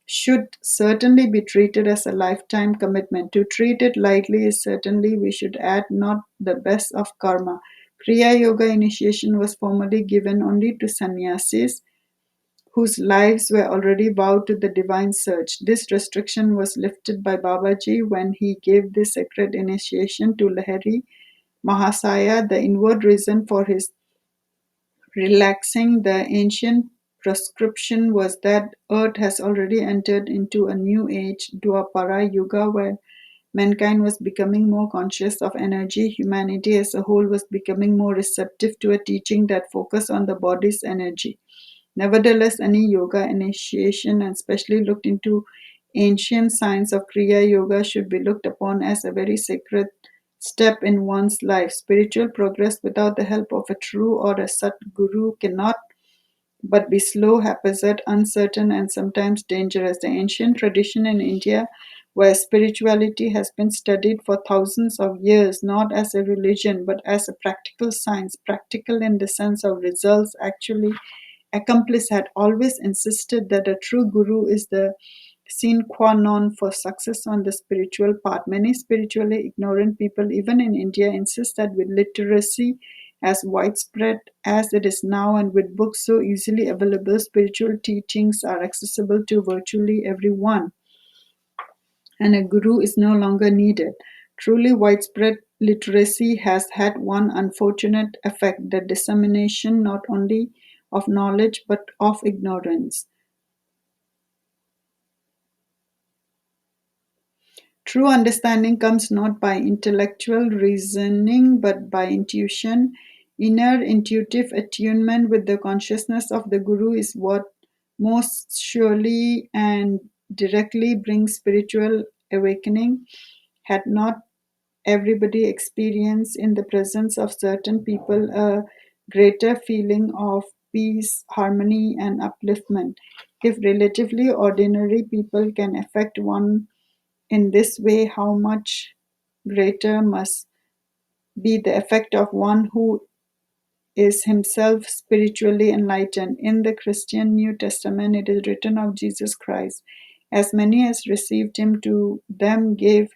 should certainly be treated as a lifetime commitment. To treat it lightly is certainly we should add not the best of karma. Kriya Yoga initiation was formerly given only to sannyasis whose lives were already vowed to the divine search. This restriction was lifted by Babaji when he gave this sacred initiation to Lahiri Mahasaya. The inward reason for his relaxing the ancient prescription was that Earth has already entered into a new age, Dwapara Yuga, where mankind was becoming more conscious of energy. Humanity as a whole was becoming more receptive to a teaching that focused on the body's energy. Nevertheless, any yoga initiation, and especially looked into ancient science of Kriya Yoga, should be looked upon as a very sacred step in one's life. Spiritual progress without the help of a true or a Sat Guru cannot but be slow, haphazard, uncertain, and sometimes dangerous. The ancient tradition in India, where spirituality has been studied for thousands of years, not as a religion but as a practical science, practical in the sense of results actually accomplished, had always insisted that a true guru is the sine qua non for success on the spiritual path. Many spiritually ignorant people, even in India, insist that with literacy as widespread as it is now and with books so easily available, spiritual teachings are accessible to virtually everyone, and a guru is no longer needed. Truly widespread literacy has had one unfortunate effect: the dissemination not only of knowledge but of ignorance. True understanding comes not by intellectual reasoning but by intuition. Inner intuitive attunement with the consciousness of the Guru is what most surely and directly brings spiritual awakening. Had not everybody experienced in the presence of certain people a greater feeling of peace, harmony, and upliftment? If relatively ordinary people can affect one in this way, how much greater must be the effect of one who is himself spiritually enlightened. In the Christian New Testament, it is written of Jesus Christ, as many as received him, to them gave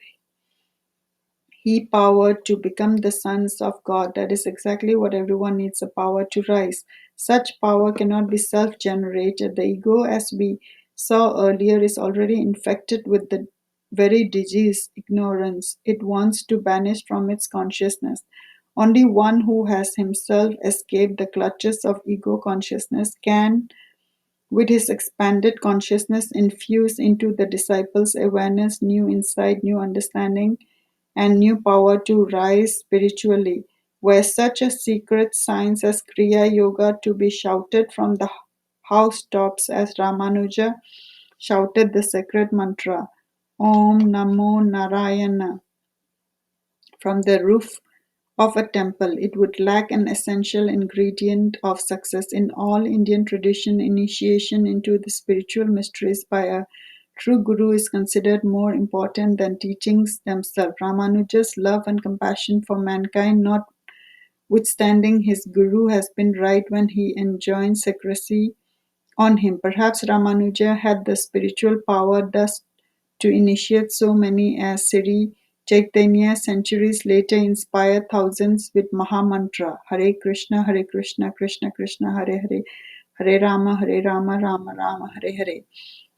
he power to become the sons of God. That is exactly what everyone needs: a power to rise. Such power cannot be self generated. The ego, as we saw earlier, is already infected with the very disease, ignorance. It wants to banish from its consciousness. Only one who has himself escaped the clutches of ego consciousness can, with his expanded consciousness, infuse into the disciples awareness, new insight, new understanding, and new power to rise spiritually. Were such a secret science as Kriya Yoga to be shouted from the housetops as Ramanuja shouted the sacred mantra Om Namo Narayana from the roof of a temple, it would lack an essential ingredient of success. In all Indian tradition, initiation into the spiritual mysteries by a true guru is considered more important than teachings themselves. Ramanuja's love and compassion for mankind, notwithstanding his guru, has been right when he enjoins secrecy on him. Perhaps Ramanuja had the spiritual power thus to initiate so many as Sri Chaitanya centuries later inspired thousands with Mahamantra Hare Krishna, Krishna Krishna, Hare Hare, Hare Rama, Rama Rama, Hare Hare.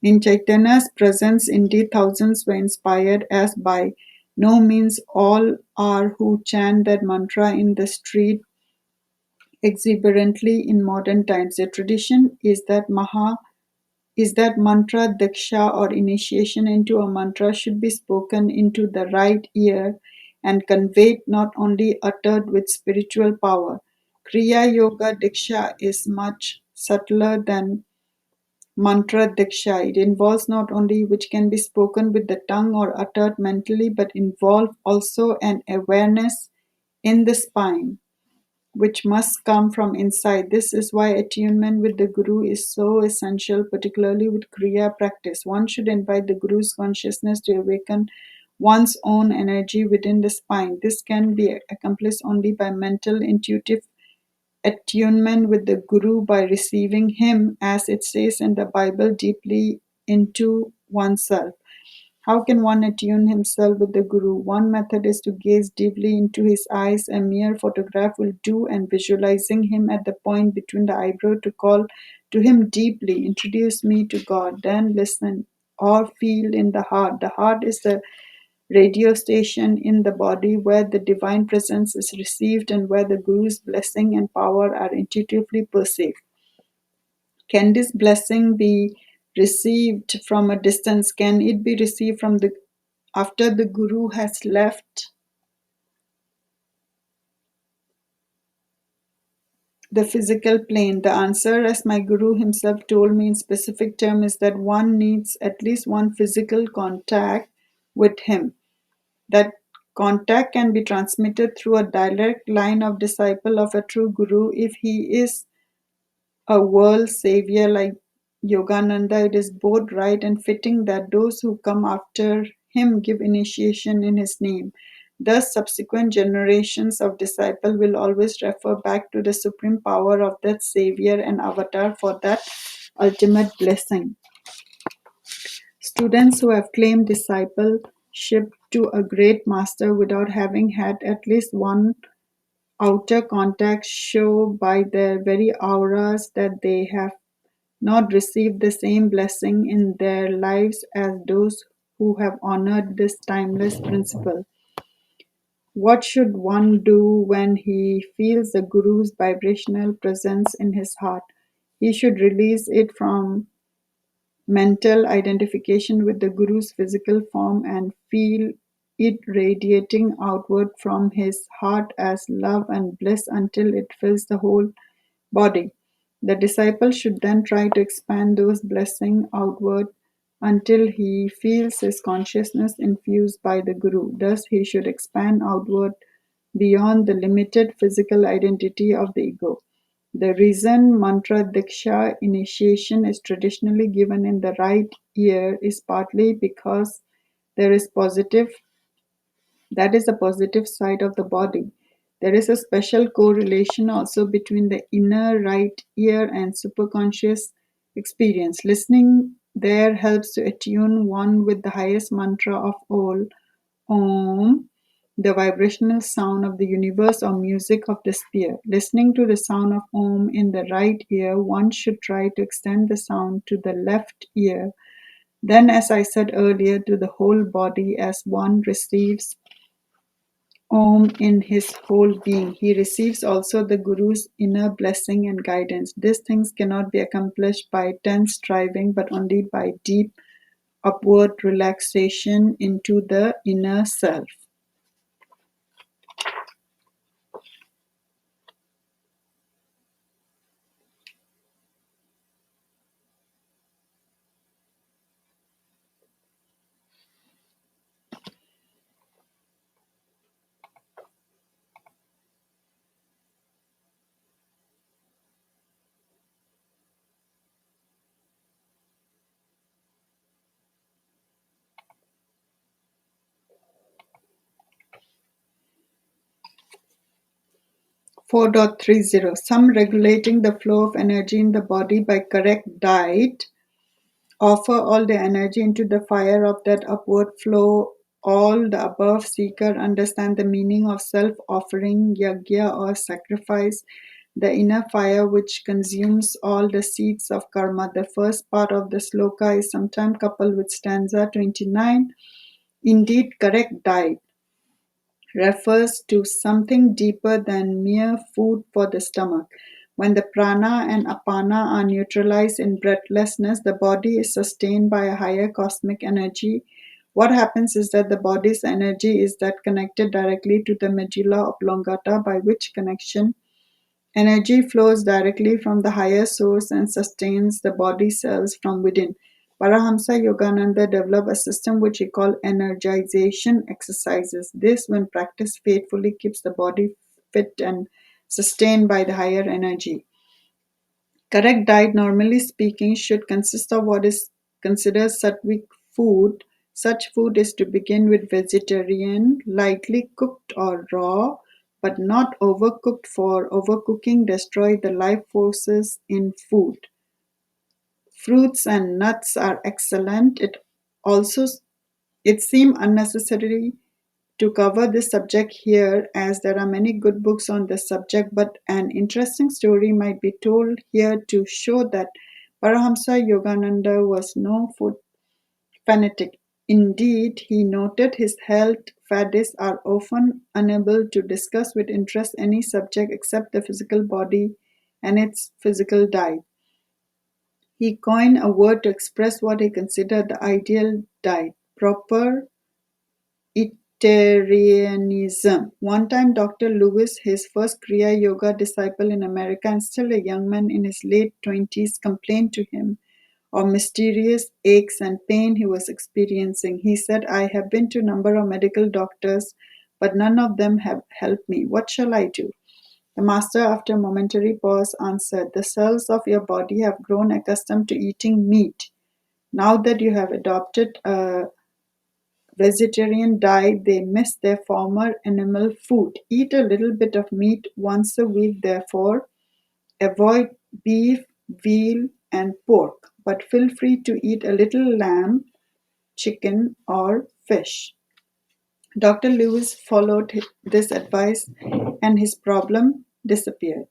In Chaitanya's presence, indeed, thousands were inspired, as by no means all are who chant that mantra in the street exuberantly in modern times. The tradition is that mantra diksha or initiation into a mantra should be spoken into the right ear and conveyed, not only uttered, with spiritual power. Kriya Yoga Diksha is much subtler than mantra diksha. It involves not only which can be spoken with the tongue or uttered mentally, but involve also an awareness in the spine which must come from inside. This is why attunement with the Guru is so essential, particularly with Kriya practice. One should invite the Guru's consciousness to awaken one's own energy within the spine. This can be accomplished only by mental, intuitive attunement with the Guru, by receiving him, as it says in the Bible, deeply into oneself. How can one attune himself with the Guru? One method is to gaze deeply into his eyes. A mere photograph will do, and visualizing him at the point between the eyebrow to call to him deeply, introduce me to God. Then listen or feel in the heart. The heart is the radio station in the body where the divine presence is received and where the Guru's blessing and power are intuitively perceived. Can this blessing be received from a distance? Can it be received from the after the Guru has left the physical plane? The answer, as my Guru himself told me in specific terms, is that one needs at least one physical contact with him. That contact can be transmitted through a direct line of disciple of a true Guru. If he is a world savior like Yogananda, it is both right and fitting that those who come after him give initiation in his name. Thus, subsequent generations of disciples will always refer back to the supreme power of that savior and avatar for that ultimate blessing. Students who have claimed discipleship to a great master without having had at least one outer contact show by their very auras that they have not received the same blessing in their lives as those who have honored this timeless principle. What should one do when he feels the Guru's vibrational presence in his heart? He should release it from mental identification with the Guru's physical form and feel it radiating outward from his heart as love and bliss until it fills the whole body. The disciple should then try to expand those blessings outward until he feels his consciousness infused by the Guru. Thus, he should expand outward beyond the limited physical identity of the ego. The reason mantra diksha initiation is traditionally given in the right ear is partly because there is positive that is the positive side of the body. There is a special correlation also between the inner right ear and superconscious experience. Listening there helps to attune one with the highest mantra of all, Om, the vibrational sound of the universe or music of the sphere. Listening to the sound of Om in the right ear, one should try to extend the sound to the left ear. Then, as I said earlier, to the whole body as one receives Om in his whole being. He receives also the Guru's inner blessing and guidance. These things cannot be accomplished by tense striving, but only by deep upward relaxation into the inner self. Four point 4.30 Some regulating the flow of energy in the body by correct diet offer all the energy into the fire of that upward flow. All the above seeker understand the meaning of self-offering, yagya or sacrifice, the inner fire which consumes all the seeds of karma. The first part of the sloka is sometimes coupled with stanza 29. Indeed, correct diet refers to something deeper than mere food for the stomach. When the prana and apana are neutralized in breathlessness, the body is sustained by a higher cosmic energy. What happens is that the body's energy is that connected directly to the medulla oblongata, by which connection energy flows directly from the higher source and sustains the body cells from within. Paramhansa Yogananda developed a system which he called energization exercises. This, when practiced faithfully, keeps the body fit and sustained by the higher energy. Correct diet, normally speaking, should consist of what is considered sattvic food. Such food is to begin with vegetarian, lightly cooked or raw, but not overcooked, for overcooking destroys the life forces in food. Fruits and nuts are excellent. It seems unnecessary to cover this subject here as there are many good books on this subject, but an interesting story might be told here to show that Paramhansa Yogananda was no food fanatic. Indeed, he noted his health faddists are often unable to discuss with interest any subject except the physical body and its physical diet. He coined a word to express what he considered the ideal diet, proper Epicureanism. One time Doctor Lewis, his first Kriya Yoga disciple in America and still a young man in his late 20s, complained to him of mysterious aches and pain he was experiencing. He said, I have been to a number of medical doctors, but none of them have helped me. What shall I do? The master, after a momentary pause, answered, the cells of your body have grown accustomed to eating meat. Now that you have adopted a vegetarian diet, they miss their former animal food. Eat a little bit of meat once a week, therefore. Avoid beef, veal, and pork, but feel free to eat a little lamb chicken, or fish. Dr. Lewis followed this advice and his problem disappeared.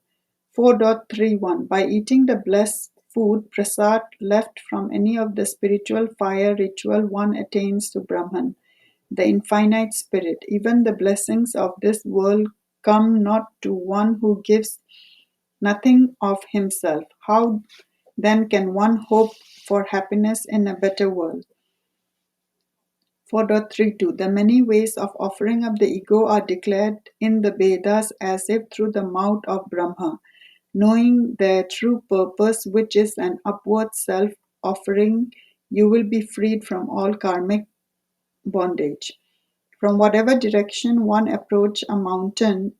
4.31 By eating the blessed food prasad left from any of the spiritual fire ritual, one attains to Brahman, the infinite spirit. Even the blessings of this world come not to one who gives nothing of himself. How then can one hope for happiness in a better world? 4.32 The many ways of offering up the ego are declared in the Vedas as if through the mouth of Brahma. Knowing their true purpose, which is an upward self-offering, you will be freed from all karmic bondage. From whatever direction one approach a mountain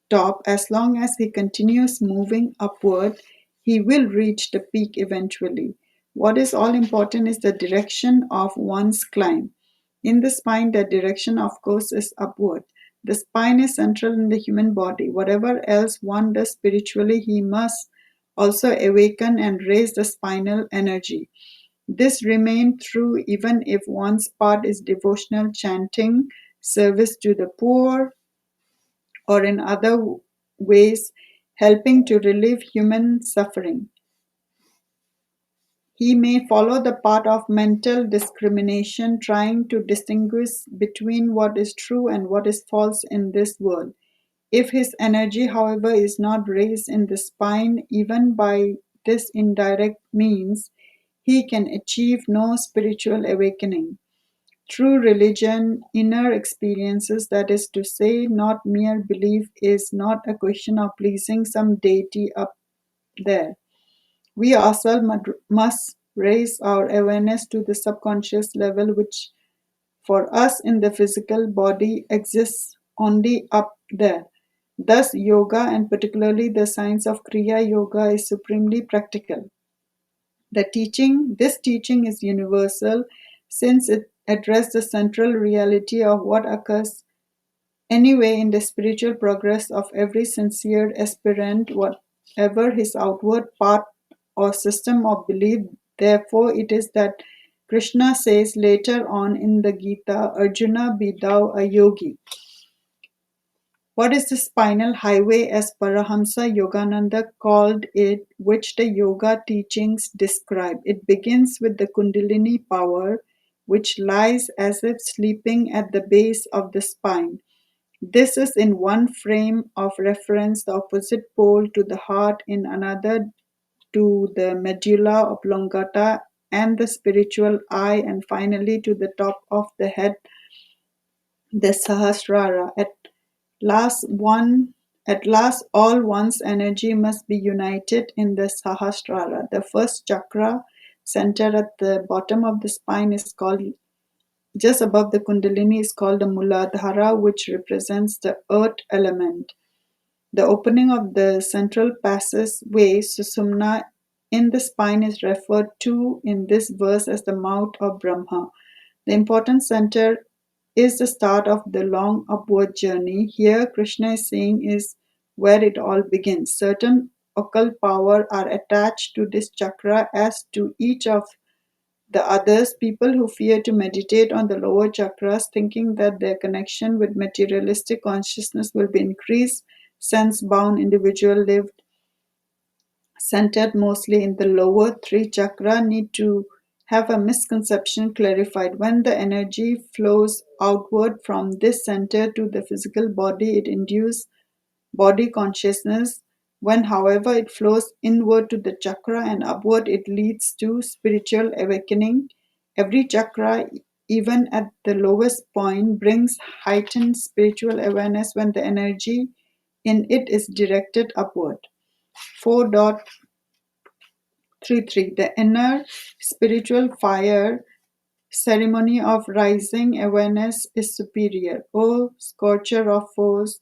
top, as long as he continues moving upward, he will reach the peak eventually. What is all important is the direction of one's climb. In the spine, the direction, of course, is upward. The spine is central in the human body. Whatever else one does spiritually, he must also awaken and raise the spinal energy. This remains true even if one's part is devotional chanting, service to the poor, or in other ways helping to relieve human suffering. He may follow the path of mental discrimination, trying to distinguish between what is true and what is false in this world. If his energy, however, is not raised in the spine, even by this indirect means, he can achieve no spiritual awakening. True religion, inner experiences, that is to say, not mere belief, is not a question of pleasing some deity up there. We ourselves must raise our awareness to the subconscious level, which for us in the physical body exists only up there. Thus, yoga, and particularly the science of Kriya Yoga, is supremely practical. This teaching is universal since it addresses the central reality of what occurs anyway in the spiritual progress of every sincere aspirant, whatever his outward path or system of belief. Therefore, it is that Krishna says later on in the Gita, Arjuna, be thou a yogi. What is the spinal highway, as Paramhansa Yogananda called it, which the yoga teachings describe? It begins with the Kundalini power, which lies as if sleeping at the base of the spine. This is in one frame of reference, the opposite pole to the heart, in another to the medulla oblongata and the spiritual eye, and finally to the top of the head, the Sahasrara. At last, all one's energy must be united in the Sahasrara. The first chakra, centered at the bottom of the spine, is called, just above the Kundalini, is called the Muladhara, which represents the earth element. The opening of the central passageway, Susumna, in the spine is referred to in this verse as the mouth of Brahma. The important center is the start of the long upward journey. Here, Krishna is saying is where it all begins. Certain occult power are attached to this chakra as to each of the others. People who fear to meditate on the lower chakras, thinking that their connection with materialistic consciousness will be increased, sense-bound individual lived centered mostly in the lower three chakra, need to have a misconception clarified. When the energy flows outward from this center to the physical body, it induces body consciousness. When, however, it flows inward to the chakra and upward, it leads to spiritual awakening. Every chakra, even at the lowest point, brings heightened spiritual awareness when the energy in it is directed upward. 4.33 The inner spiritual fire ceremony of rising awareness is superior. O scorcher of foes,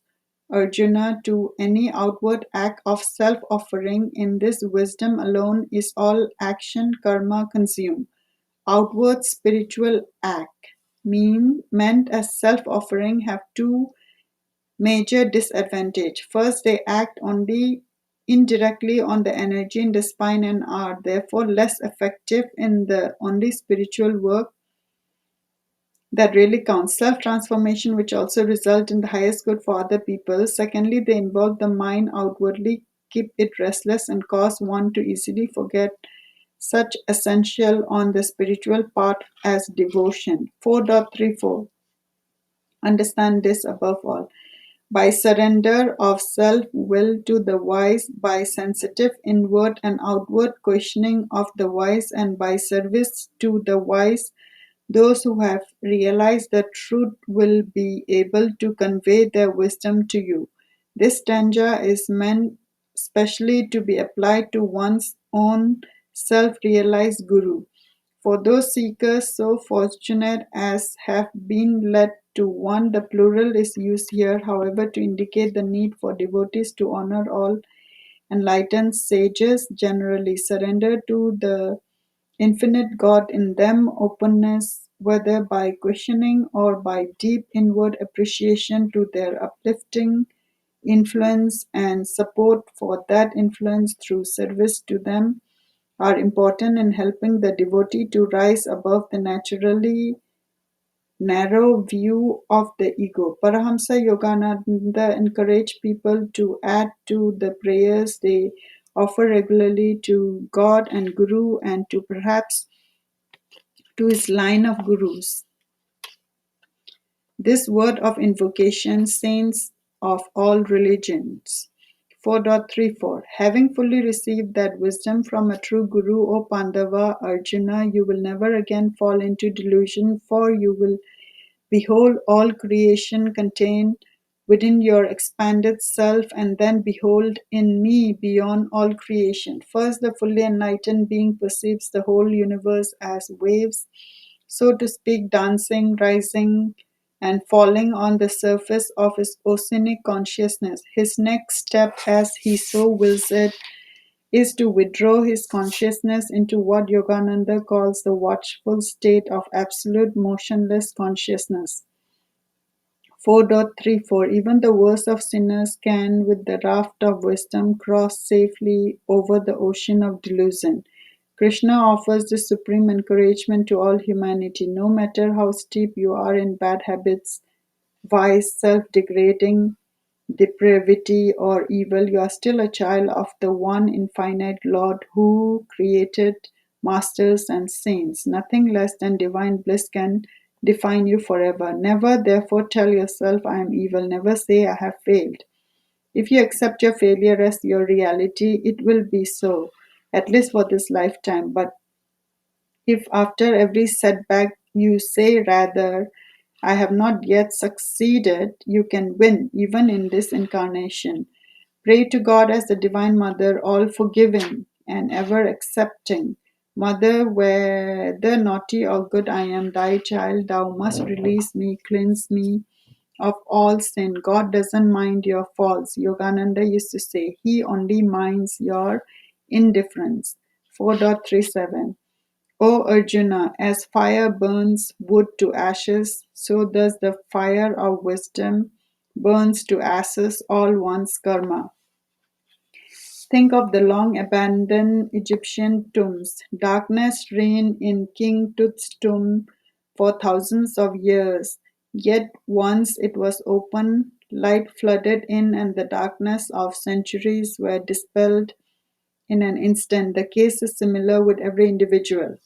Arjuna, to any outward act of self-offering. In this wisdom alone is all action karma consumed. Outward spiritual act meant as self-offering have two major disadvantages. First, they act only indirectly on the energy in the spine and are therefore less effective in the only spiritual work that really counts. Self-transformation, which also result in the highest good for other people. Secondly, they involve the mind outwardly, keep it restless, and cause one to easily forget such essential on the spiritual part as devotion. 4.34 Understand this above all. By surrender of self will to the wise, by sensitive inward and outward questioning of the wise, and by service to the wise, those who have realized the truth will be able to convey their wisdom to you. This stanza is meant specially to be applied to one's own self realized guru. For those seekers so fortunate as have been led to one, the plural is used here, however, to indicate the need for devotees to honor all enlightened sages, generally surrender to the infinite God in them, openness, whether by questioning or by deep inward appreciation to their uplifting influence and support for that influence through service to them, are important in helping the devotee to rise above the naturally narrow view of the ego. Paramhansa Yogananda encouraged people to add to the prayers they offer regularly to God and Guru, and to perhaps to his line of gurus. This word of invocation, saints of all religions. 4.34 Having fully received that wisdom from a true guru, O Pandava, Arjuna, you will never again fall into delusion, for you will behold all creation contained within your expanded self, and then behold in me beyond all creation. First, the fully enlightened being perceives the whole universe as waves, so to speak, dancing, rising, and falling on the surface of his oceanic consciousness. His next step, as he so wills it, is to withdraw his consciousness into what Yogananda calls the watchful state of absolute motionless consciousness. 4.34 Even the worst of sinners can, with the raft of wisdom, cross safely over the ocean of delusion. Krishna offers this supreme encouragement to all humanity. No matter how steep you are in bad habits, vice, self-degrading, depravity, or evil, you are still a child of the one infinite Lord who created masters and saints. Nothing less than divine bliss can define you forever. Never, therefore, tell yourself, I am evil. Never say, I have failed. If you accept your failure as your reality, it will be so, at least for this lifetime. But if after every setback you say rather, I have not yet succeeded, you can win even in this incarnation. Pray to God as the Divine Mother, all forgiving and ever accepting. Mother, whether naughty or good I am thy child, thou must release me, cleanse me of all sin. God doesn't mind your faults. Yogananda used to say, He only minds your indifference. 4.37 O Arjuna, as fire burns wood to ashes, so does the fire of wisdom burns to ashes all one's karma. Think of the long abandoned Egyptian tombs. Darkness reigned in King Tut's tomb for thousands of years. Yet once it was open, light flooded in, and the darkness of centuries were dispelled in an instant. The case is similar with every individual.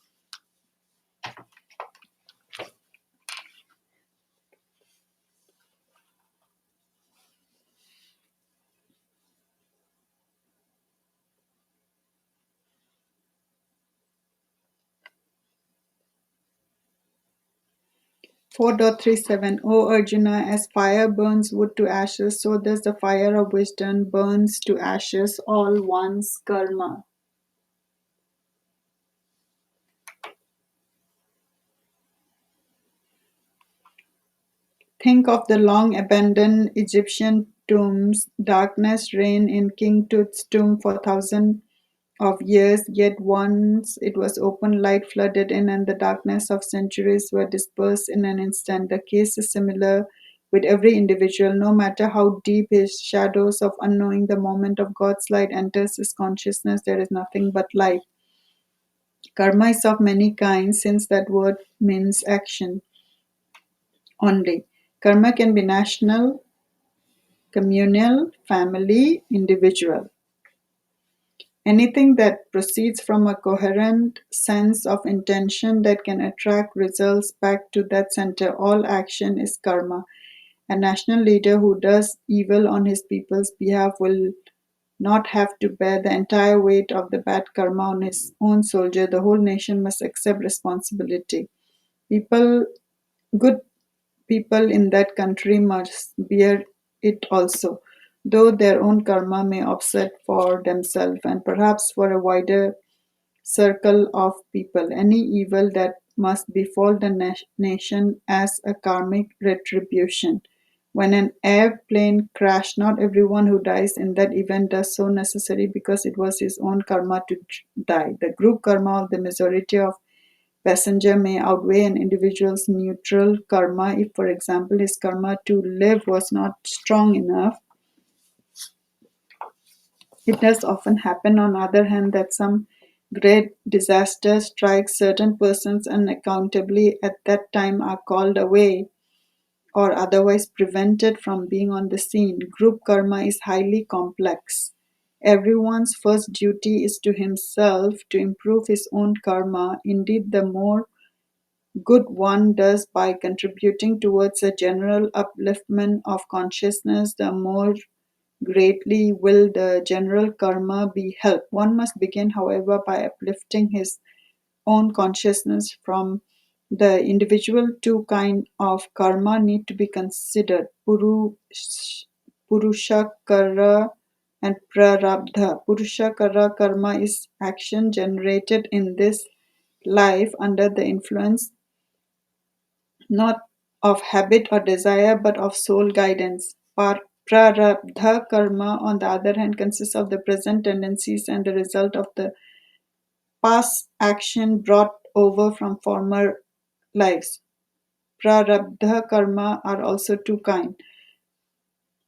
4.37 O Arjuna, as fire burns wood to ashes, so does the fire of wisdom burns to ashes all one's karma. Think of the long abandoned Egyptian tombs. Darkness reigned in King Tut's tomb for thousands of years, yet once it was opened, light flooded in, and the darkness of centuries were dispersed in an instant. The case is similar with every individual, no matter how deep his shadows of unknowing. The moment of God's light enters his consciousness, there is nothing but light. Karma is of many kinds, since that word means action. only. Karma can be national, communal, family, individual. Anything that proceeds from a coherent sense of intention that can attract results back to that center, all action is karma. A national leader who does evil on his people's behalf will not have to bear the entire weight of the bad karma on his own soldier. The whole nation must accept responsibility. People, good people in that country must bear it also, though their own karma may offset for themselves and perhaps for a wider circle of people. Any evil that must befall the nation as a karmic retribution. When an airplane crash, not everyone who dies in that event does so necessarily because it was his own karma to die. The group karma of the majority of passenger may outweigh an individual's neutral karma if, for example, his karma to live was not strong enough. It does often happen, on the other hand, that some great disaster strikes certain persons unaccountably at that time are called away or otherwise prevented from being on the scene. Group karma is highly complex. Everyone's first duty is to himself to improve his own karma. Indeed, the more good one does by contributing towards a general upliftment of consciousness, the more greatly will the general karma be helped. One must begin, however, by uplifting his own consciousness from the individual. Two kinds of karma need to be considered: purushakara and prarabdha. Purushakara karma is action generated in this life under the influence not of habit or desire but of soul guidance. Prarabdha karma, on the other hand, consists of the present tendencies and the result of the past action brought over from former lives. Prarabdha karma are also two kinds.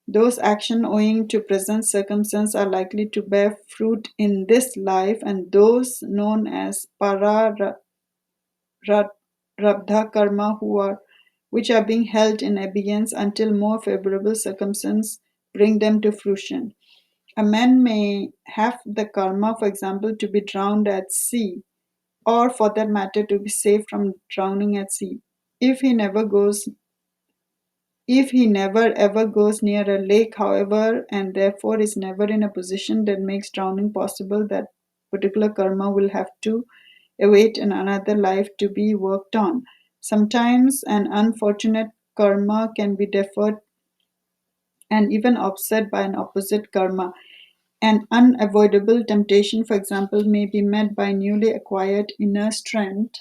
Those actions owing to present circumstance are likely to bear fruit in this life, and those known as pararabdha karma which are being held in abeyance until more favorable circumstances bring them to fruition. A man may have the karma, for example, to be drowned at sea, or for that matter, to be saved from drowning at sea. If he never goes if he never ever goes near a lake, however, and therefore is never in a position that makes drowning possible, that particular karma will have to await in another life to be worked on. Sometimes an unfortunate karma can be deferred and even offset by an opposite karma. An unavoidable temptation, for example, may be met by newly acquired inner strength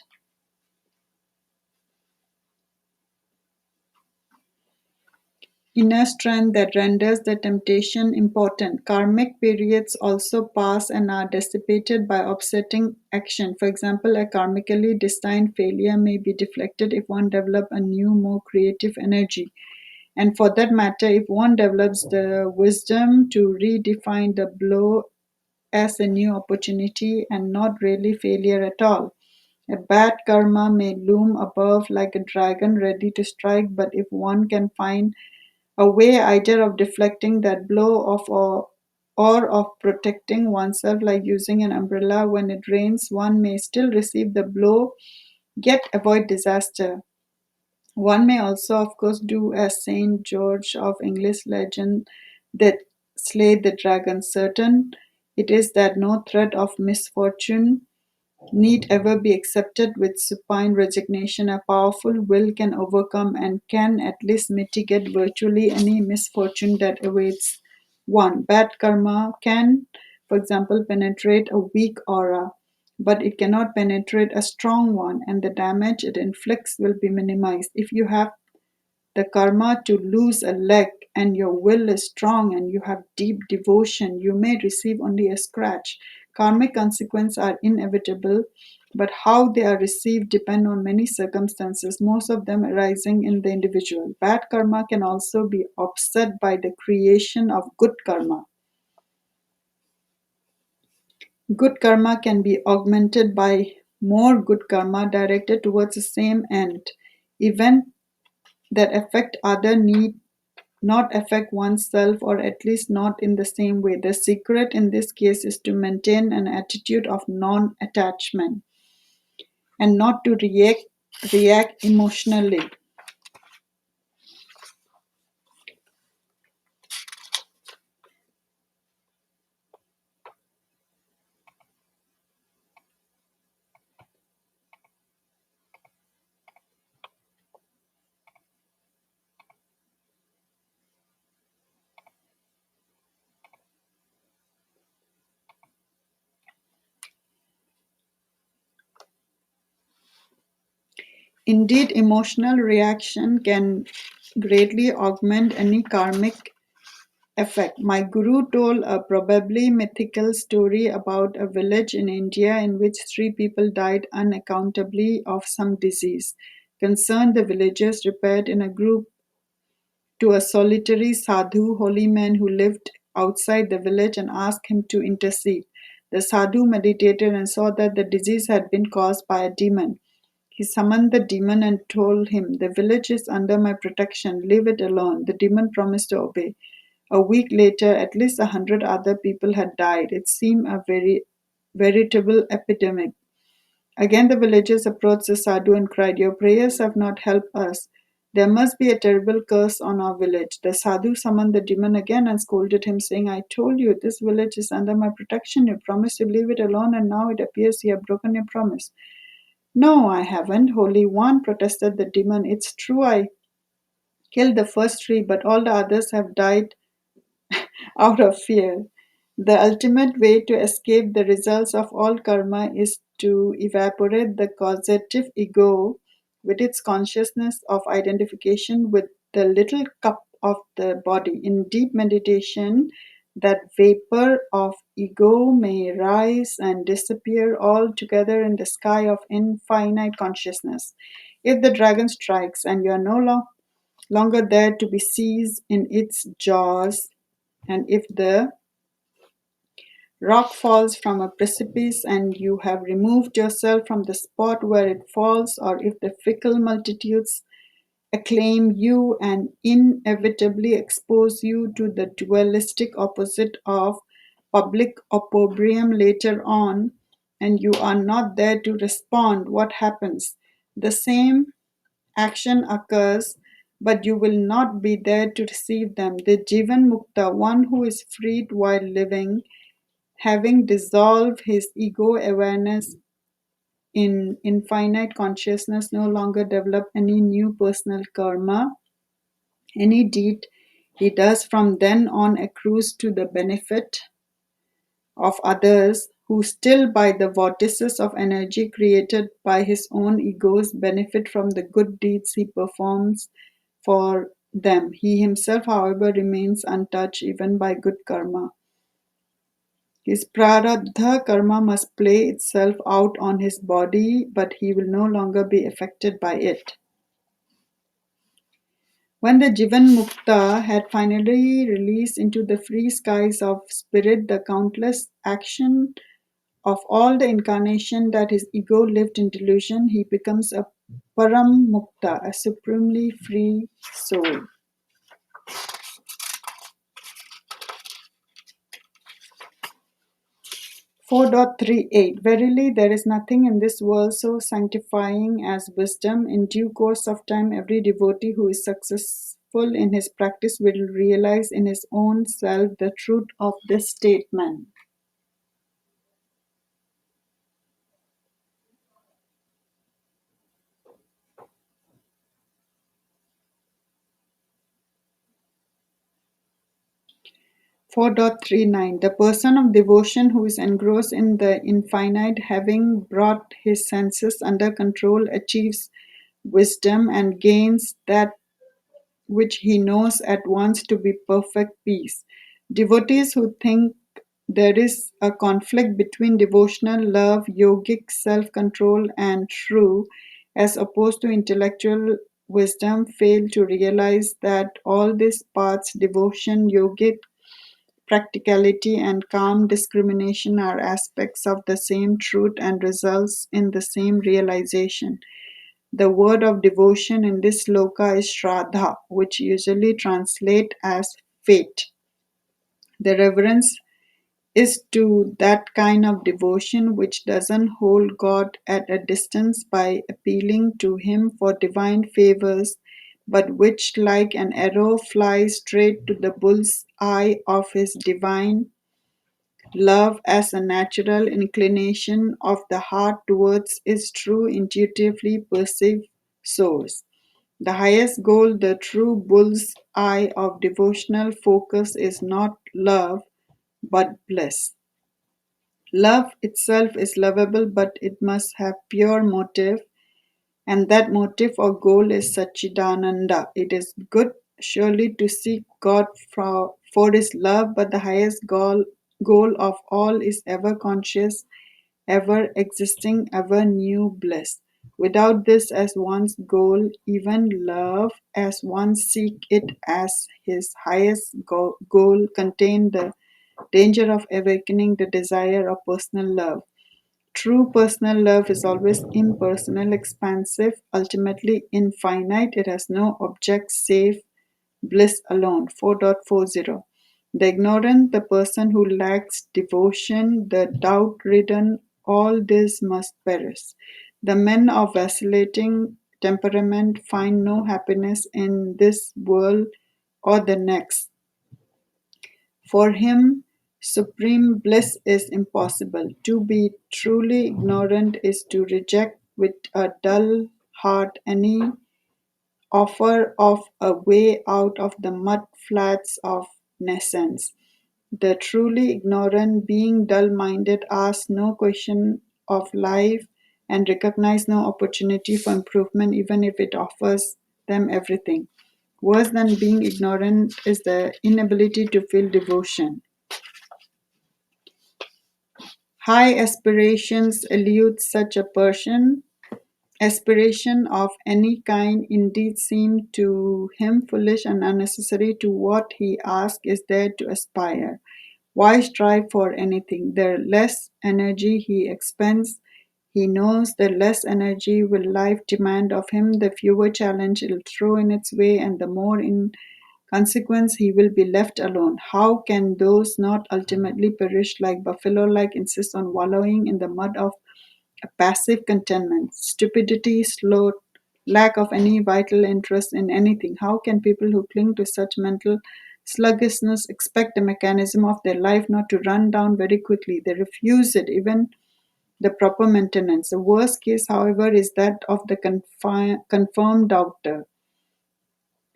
that renders the temptation important. Karmic periods also pass and are dissipated by offsetting action. For example, a karmically destined failure may be deflected if one develops a new, more creative energy. And for that matter, if one develops the wisdom to redefine the blow as a new opportunity and not really failure at all. A bad karma may loom above like a dragon ready to strike, but if one can find a way either of deflecting that blow or of protecting oneself, like using an umbrella when it rains, one may still receive the blow yet avoid disaster. One may also, of course, do as Saint George of English legend that slay the dragon. Certain it is that no threat of misfortune need ever be accepted with supine resignation. A powerful will can overcome and can at least mitigate virtually any misfortune that awaits one. Bad karma can, for example, penetrate a weak aura, but it cannot penetrate a strong one, and the damage it inflicts will be minimized. If you have the karma to lose a leg and your will is strong and you have deep devotion, you may receive only a scratch. Karmic consequences are inevitable, but how they are received depend on many circumstances, most of them arising in the individual. Bad karma can also be offset by the creation of good karma. Good karma can be augmented by more good karma directed towards the same end. Event that affect other need not affect oneself, or at least not in the same way. The secret in this case is to maintain an attitude of non-attachment and not to react emotionally. Indeed, emotional reaction can greatly augment any karmic effect. My guru told a probably mythical story about a village in India in which three people died unaccountably of some disease. Concerned, the villagers repaired in a group to a solitary sadhu, holy man who lived outside the village, and asked him to intercede. The sadhu meditated and saw that the disease had been caused by a demon. He summoned the demon and told him, "The village is under my protection, leave it alone." The demon promised to obey. A week later, at least 100 other people had died. It seemed a veritable epidemic. Again the villagers approached the sadhu and cried, "Your prayers have not helped us. There must be a terrible curse on our village." The sadhu summoned the demon again and scolded him, saying, "I told you, this village is under my protection. You promised to leave it alone, and now it appears you have broken your promise." "No, I haven't, Holy One," protested the demon. "It's true I killed the first tree, but all the others have died out of fear. The ultimate way to escape the results of all karma is to evaporate the causative ego with its consciousness of identification with the little cup of the body. In deep meditation, that vapor of ego may rise and disappear altogether in the sky of infinite consciousness. If the dragon strikes and you are no longer there to be seized in its jaws, and if the rock falls from a precipice and you have removed yourself from the spot where it falls, or if the fickle multitudes acclaim you and inevitably expose you to the dualistic opposite of public opprobrium later on, and you are not there to respond, what happens? The same action occurs, but you will not be there to receive them. The Jivan Mukta, one who is freed while living, having dissolved his ego awareness in infinite consciousness, no longer develop any new personal karma. Any deed he does from then on accrues to the benefit of others who still by the vortices of energy created by his own egos benefit from the good deeds he performs for them. He himself, however, remains untouched even by good karma. His prarabdha karma must play itself out on his body, but he will no longer be affected by it. When the Jivan Mukta had finally released into the free skies of spirit the countless action of all the incarnation that his ego lived in delusion, he becomes a Param Mukta, a supremely free soul. 4.38 Verily, there is nothing in this world so sanctifying as wisdom. In due course of time, every devotee who is successful in his practice will realize in his own self the truth of this statement. Four point three nine The person of devotion who is engrossed in the infinite, having brought his senses under control, achieves wisdom and gains that which he knows at once to be perfect peace. Devotees who think there is a conflict between devotional love, yogic self control, and true, as opposed to intellectual wisdom, fail to realize that all these paths, devotion, yogic practicality, and calm discrimination, are aspects of the same truth and results in the same realization. The word of devotion in this sloka is Shraddha, which usually translate as faith. The reverence is to that kind of devotion which doesn't hold God at a distance by appealing to Him for divine favors, but which, like an arrow, flies straight to the bull's eye of His divine love as a natural inclination of the heart towards its true intuitively perceived source. The highest goal, the true bull's eye of devotional focus, is not love but bliss. Love itself is lovable, but it must have pure motive, and that motive or goal is Satchidananda. It is good, surely, to seek God for His love, but the highest goal of all is ever conscious, ever existing, ever new bliss. Without this as one's goal, even love, as one seek it as his highest goal, contain the danger of awakening the desire of personal love. True personal love is always impersonal, expansive, ultimately infinite. It has no object save bliss alone. 4.40. The ignorant, the person who lacks devotion, the doubt ridden, all this must perish. The men of vacillating temperament find no happiness in this world or the next. For him, supreme bliss is impossible. To be truly ignorant is to reject with a dull heart any offer of a way out of the mud flats of nescience. The truly ignorant, being dull minded, ask no question of life and recognize no opportunity for improvement, even if it offers them everything. Worse than being ignorant is the inability to feel devotion. High aspirations elude such a person. Aspiration of any kind indeed seem to him foolish and unnecessary. To what he asks is there to aspire. Why strive for anything? The less energy he expends, he knows the less energy will life demand of him, the fewer challenge it'll throw in its way, and the more in consequence he will be left alone. How can those not ultimately perish like buffalo like insist on wallowing in the mud of a passive contentment, stupidity, sloth, lack of any vital interest in anything? How can people who cling to such mental sluggishness expect the mechanism of their life not to run down very quickly? They refuse it, even the proper maintenance. The worst case, however, is that of the confirmed doubter.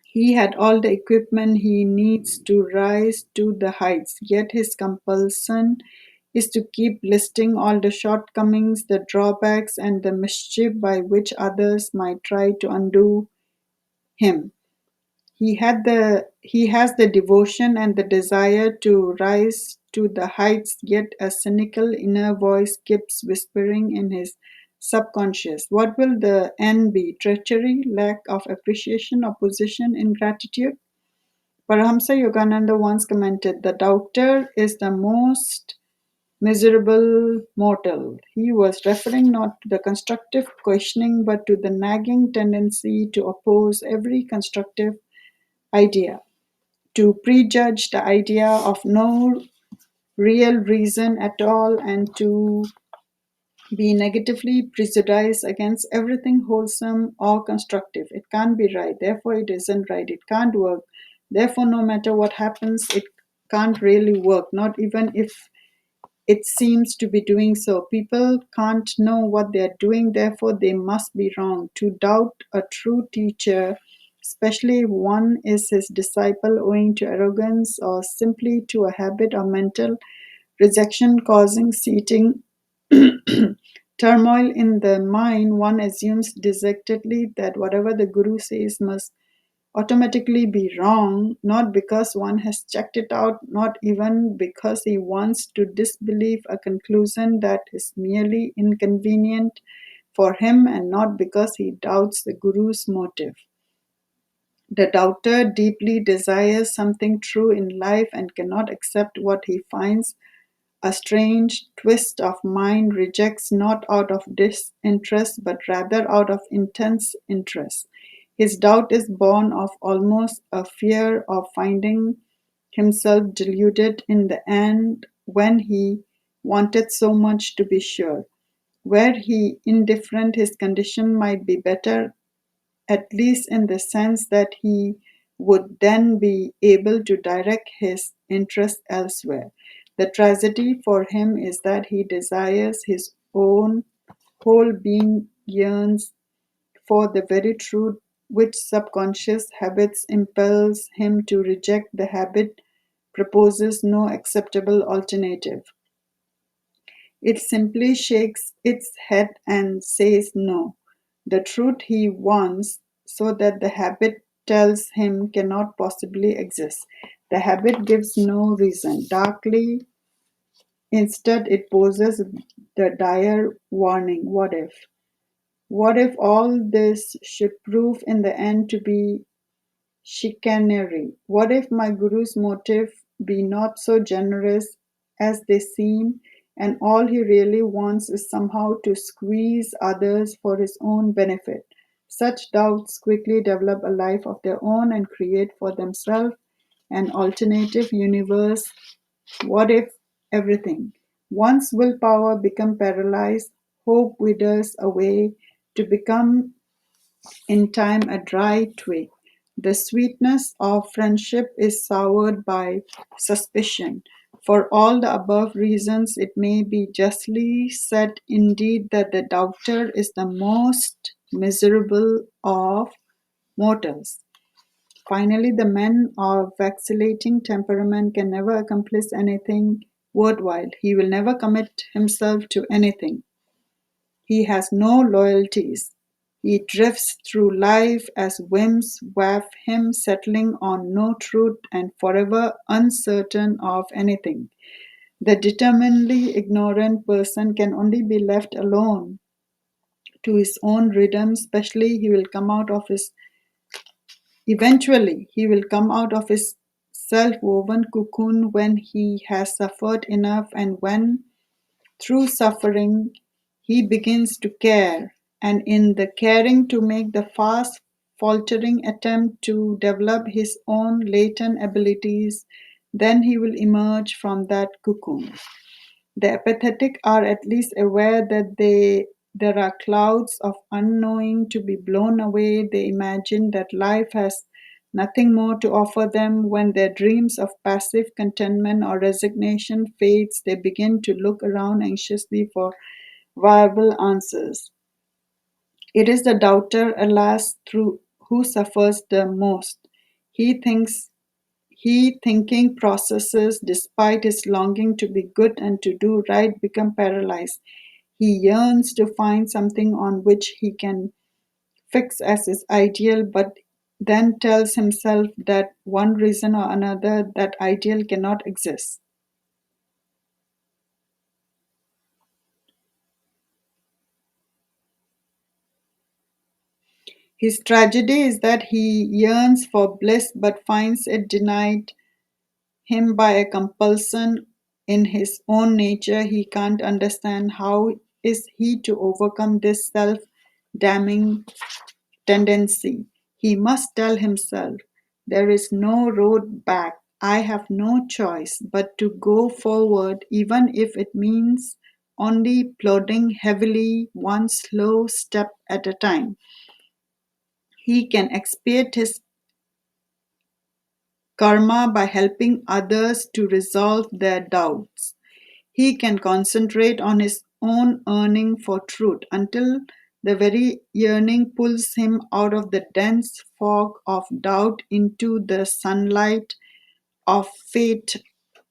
He had all the equipment he needs to rise to the heights, yet his compulsion is to keep listing all the shortcomings, the drawbacks, and the mischief by which others might try to undo him. He has the devotion and the desire to rise to the heights, yet a cynical inner voice keeps whispering in his subconscious. What will the end be? Treachery, lack of appreciation, opposition, ingratitude? Paramhansa Yogananda once commented, "The doubter is the most miserable mortal." He was referring not to the constructive questioning but to the nagging tendency to oppose every constructive idea, to prejudge the idea of no real reason at all, and to be negatively prejudiced against everything wholesome or constructive. It can't be right, therefore it isn't right. It can't work, therefore no matter what happens, it can't really work, not even if it seems to be doing so. People can't know what they are doing, therefore they must be wrong. To doubt a true teacher, especially if one is his disciple, owing to arrogance or simply to a habit of mental rejection causing seating turmoil in the mind, one assumes dejectedly that whatever the Guru says must automatically be wrong, not because one has checked it out, not even because he wants to disbelieve a conclusion that is merely inconvenient for him, and not because he doubts the Guru's motive. The doubter deeply desires something true in life and cannot accept what he finds A strange twist of mind rejects not out of disinterest but rather out of intense interest. His doubt is born of almost a fear of finding himself deluded in the end when he wanted so much to be sure. Were he indifferent, his condition might be better, at least in the sense that he would then be able to direct his interest elsewhere. The tragedy for him is that he desires his own whole being yearns for the very truth which subconscious habits impels him to reject. The habit proposes no acceptable alternative. It simply shakes its head and says no. The truth he wants, so that the habit tells him cannot possibly exist. The habit gives no reason. Darkly, instead, it poses the dire warning: what if? What if all this should prove in the end to be chicanery? What if my guru's motive be not so generous as they seem, and all he really wants is somehow to squeeze others for his own benefit? Such doubts quickly develop a life of their own and create for themselves an alternative universe. What if everything? Once willpower become paralyzed, hope withers away to become in time a dry twig. The sweetness of friendship is soured by suspicion. For all the above reasons, it may be justly said indeed that the doubter is the most miserable of mortals. Finally, the man of vacillating temperament can never accomplish anything worthwhile. He will never commit himself to anything. He has no loyalties. He drifts through life as whims waft him, settling on no truth and forever uncertain of anything. The determinedly ignorant person can only be left alone to his own rhythm, especially eventually he will come out of his self-woven cocoon when he has suffered enough, and when through suffering he begins to care, and in the caring to make the fast faltering attempt to develop his own latent abilities, then he will emerge from that cocoon. The apathetic are at least aware that there are clouds of unknowing to be blown away. They imagine that life has nothing more to offer them. When their dreams of passive contentment or resignation fades, they begin to look around anxiously for viable answers. It is the doubter, alas, through who suffers the most. He thinks he thinking processes, despite his longing to be good and to do right, become paralyzed. He yearns to find something on which he can fix as his ideal, but then tells himself that one reason or another that ideal cannot exist. His tragedy is that he yearns for bliss but finds it denied him by a compulsion in his own nature. He can't understand how is he to overcome this self-damning tendency. He must tell himself, there is no road back. I have no choice but to go forward, even if it means only plodding heavily, one slow step at a time. He can expiate his karma by helping others to resolve their doubts. He can concentrate on his own yearning for truth until the very yearning pulls him out of the dense fog of doubt into the sunlight of faith,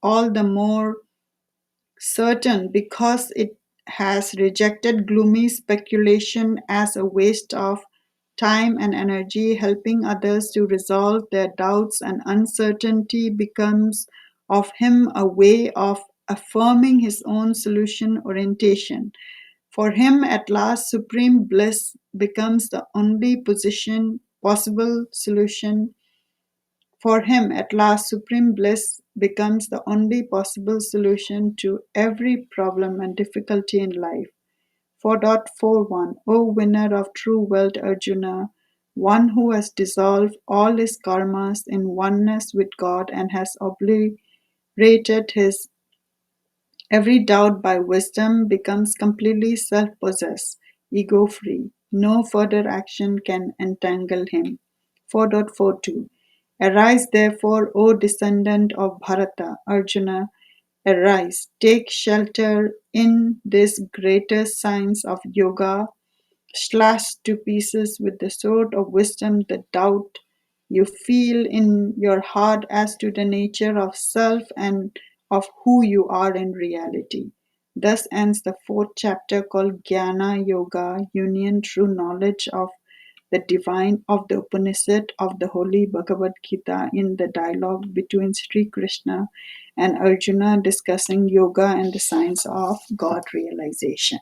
all the more certain because it has rejected gloomy speculation as a waste of time and energy. Helping others to resolve their doubts and uncertainty becomes of him a way of affirming his own solution orientation. For him, at last, supreme bliss becomes the only position possible solution. For him, at last, supreme bliss becomes the only possible solution to every problem and difficulty in life. 4.41 O winner of true wealth Arjuna, one who has dissolved all his karmas in oneness with God and has obliterated his every doubt by wisdom becomes completely self-possessed, ego-free. No further action can entangle him. 4.42 Arise therefore, O descendant of Bharata, Arjuna, arise, take shelter in this greatest science of yoga, slash to pieces with the sword of wisdom the doubt you feel in your heart as to the nature of self and of who you are in reality. Thus ends the fourth chapter called Gyana Yoga, union through knowledge of the divine of the Upanishad of the Holy Bhagavad Gita in the dialogue between Sri Krishna and Arjuna discussing yoga and the science of God realization.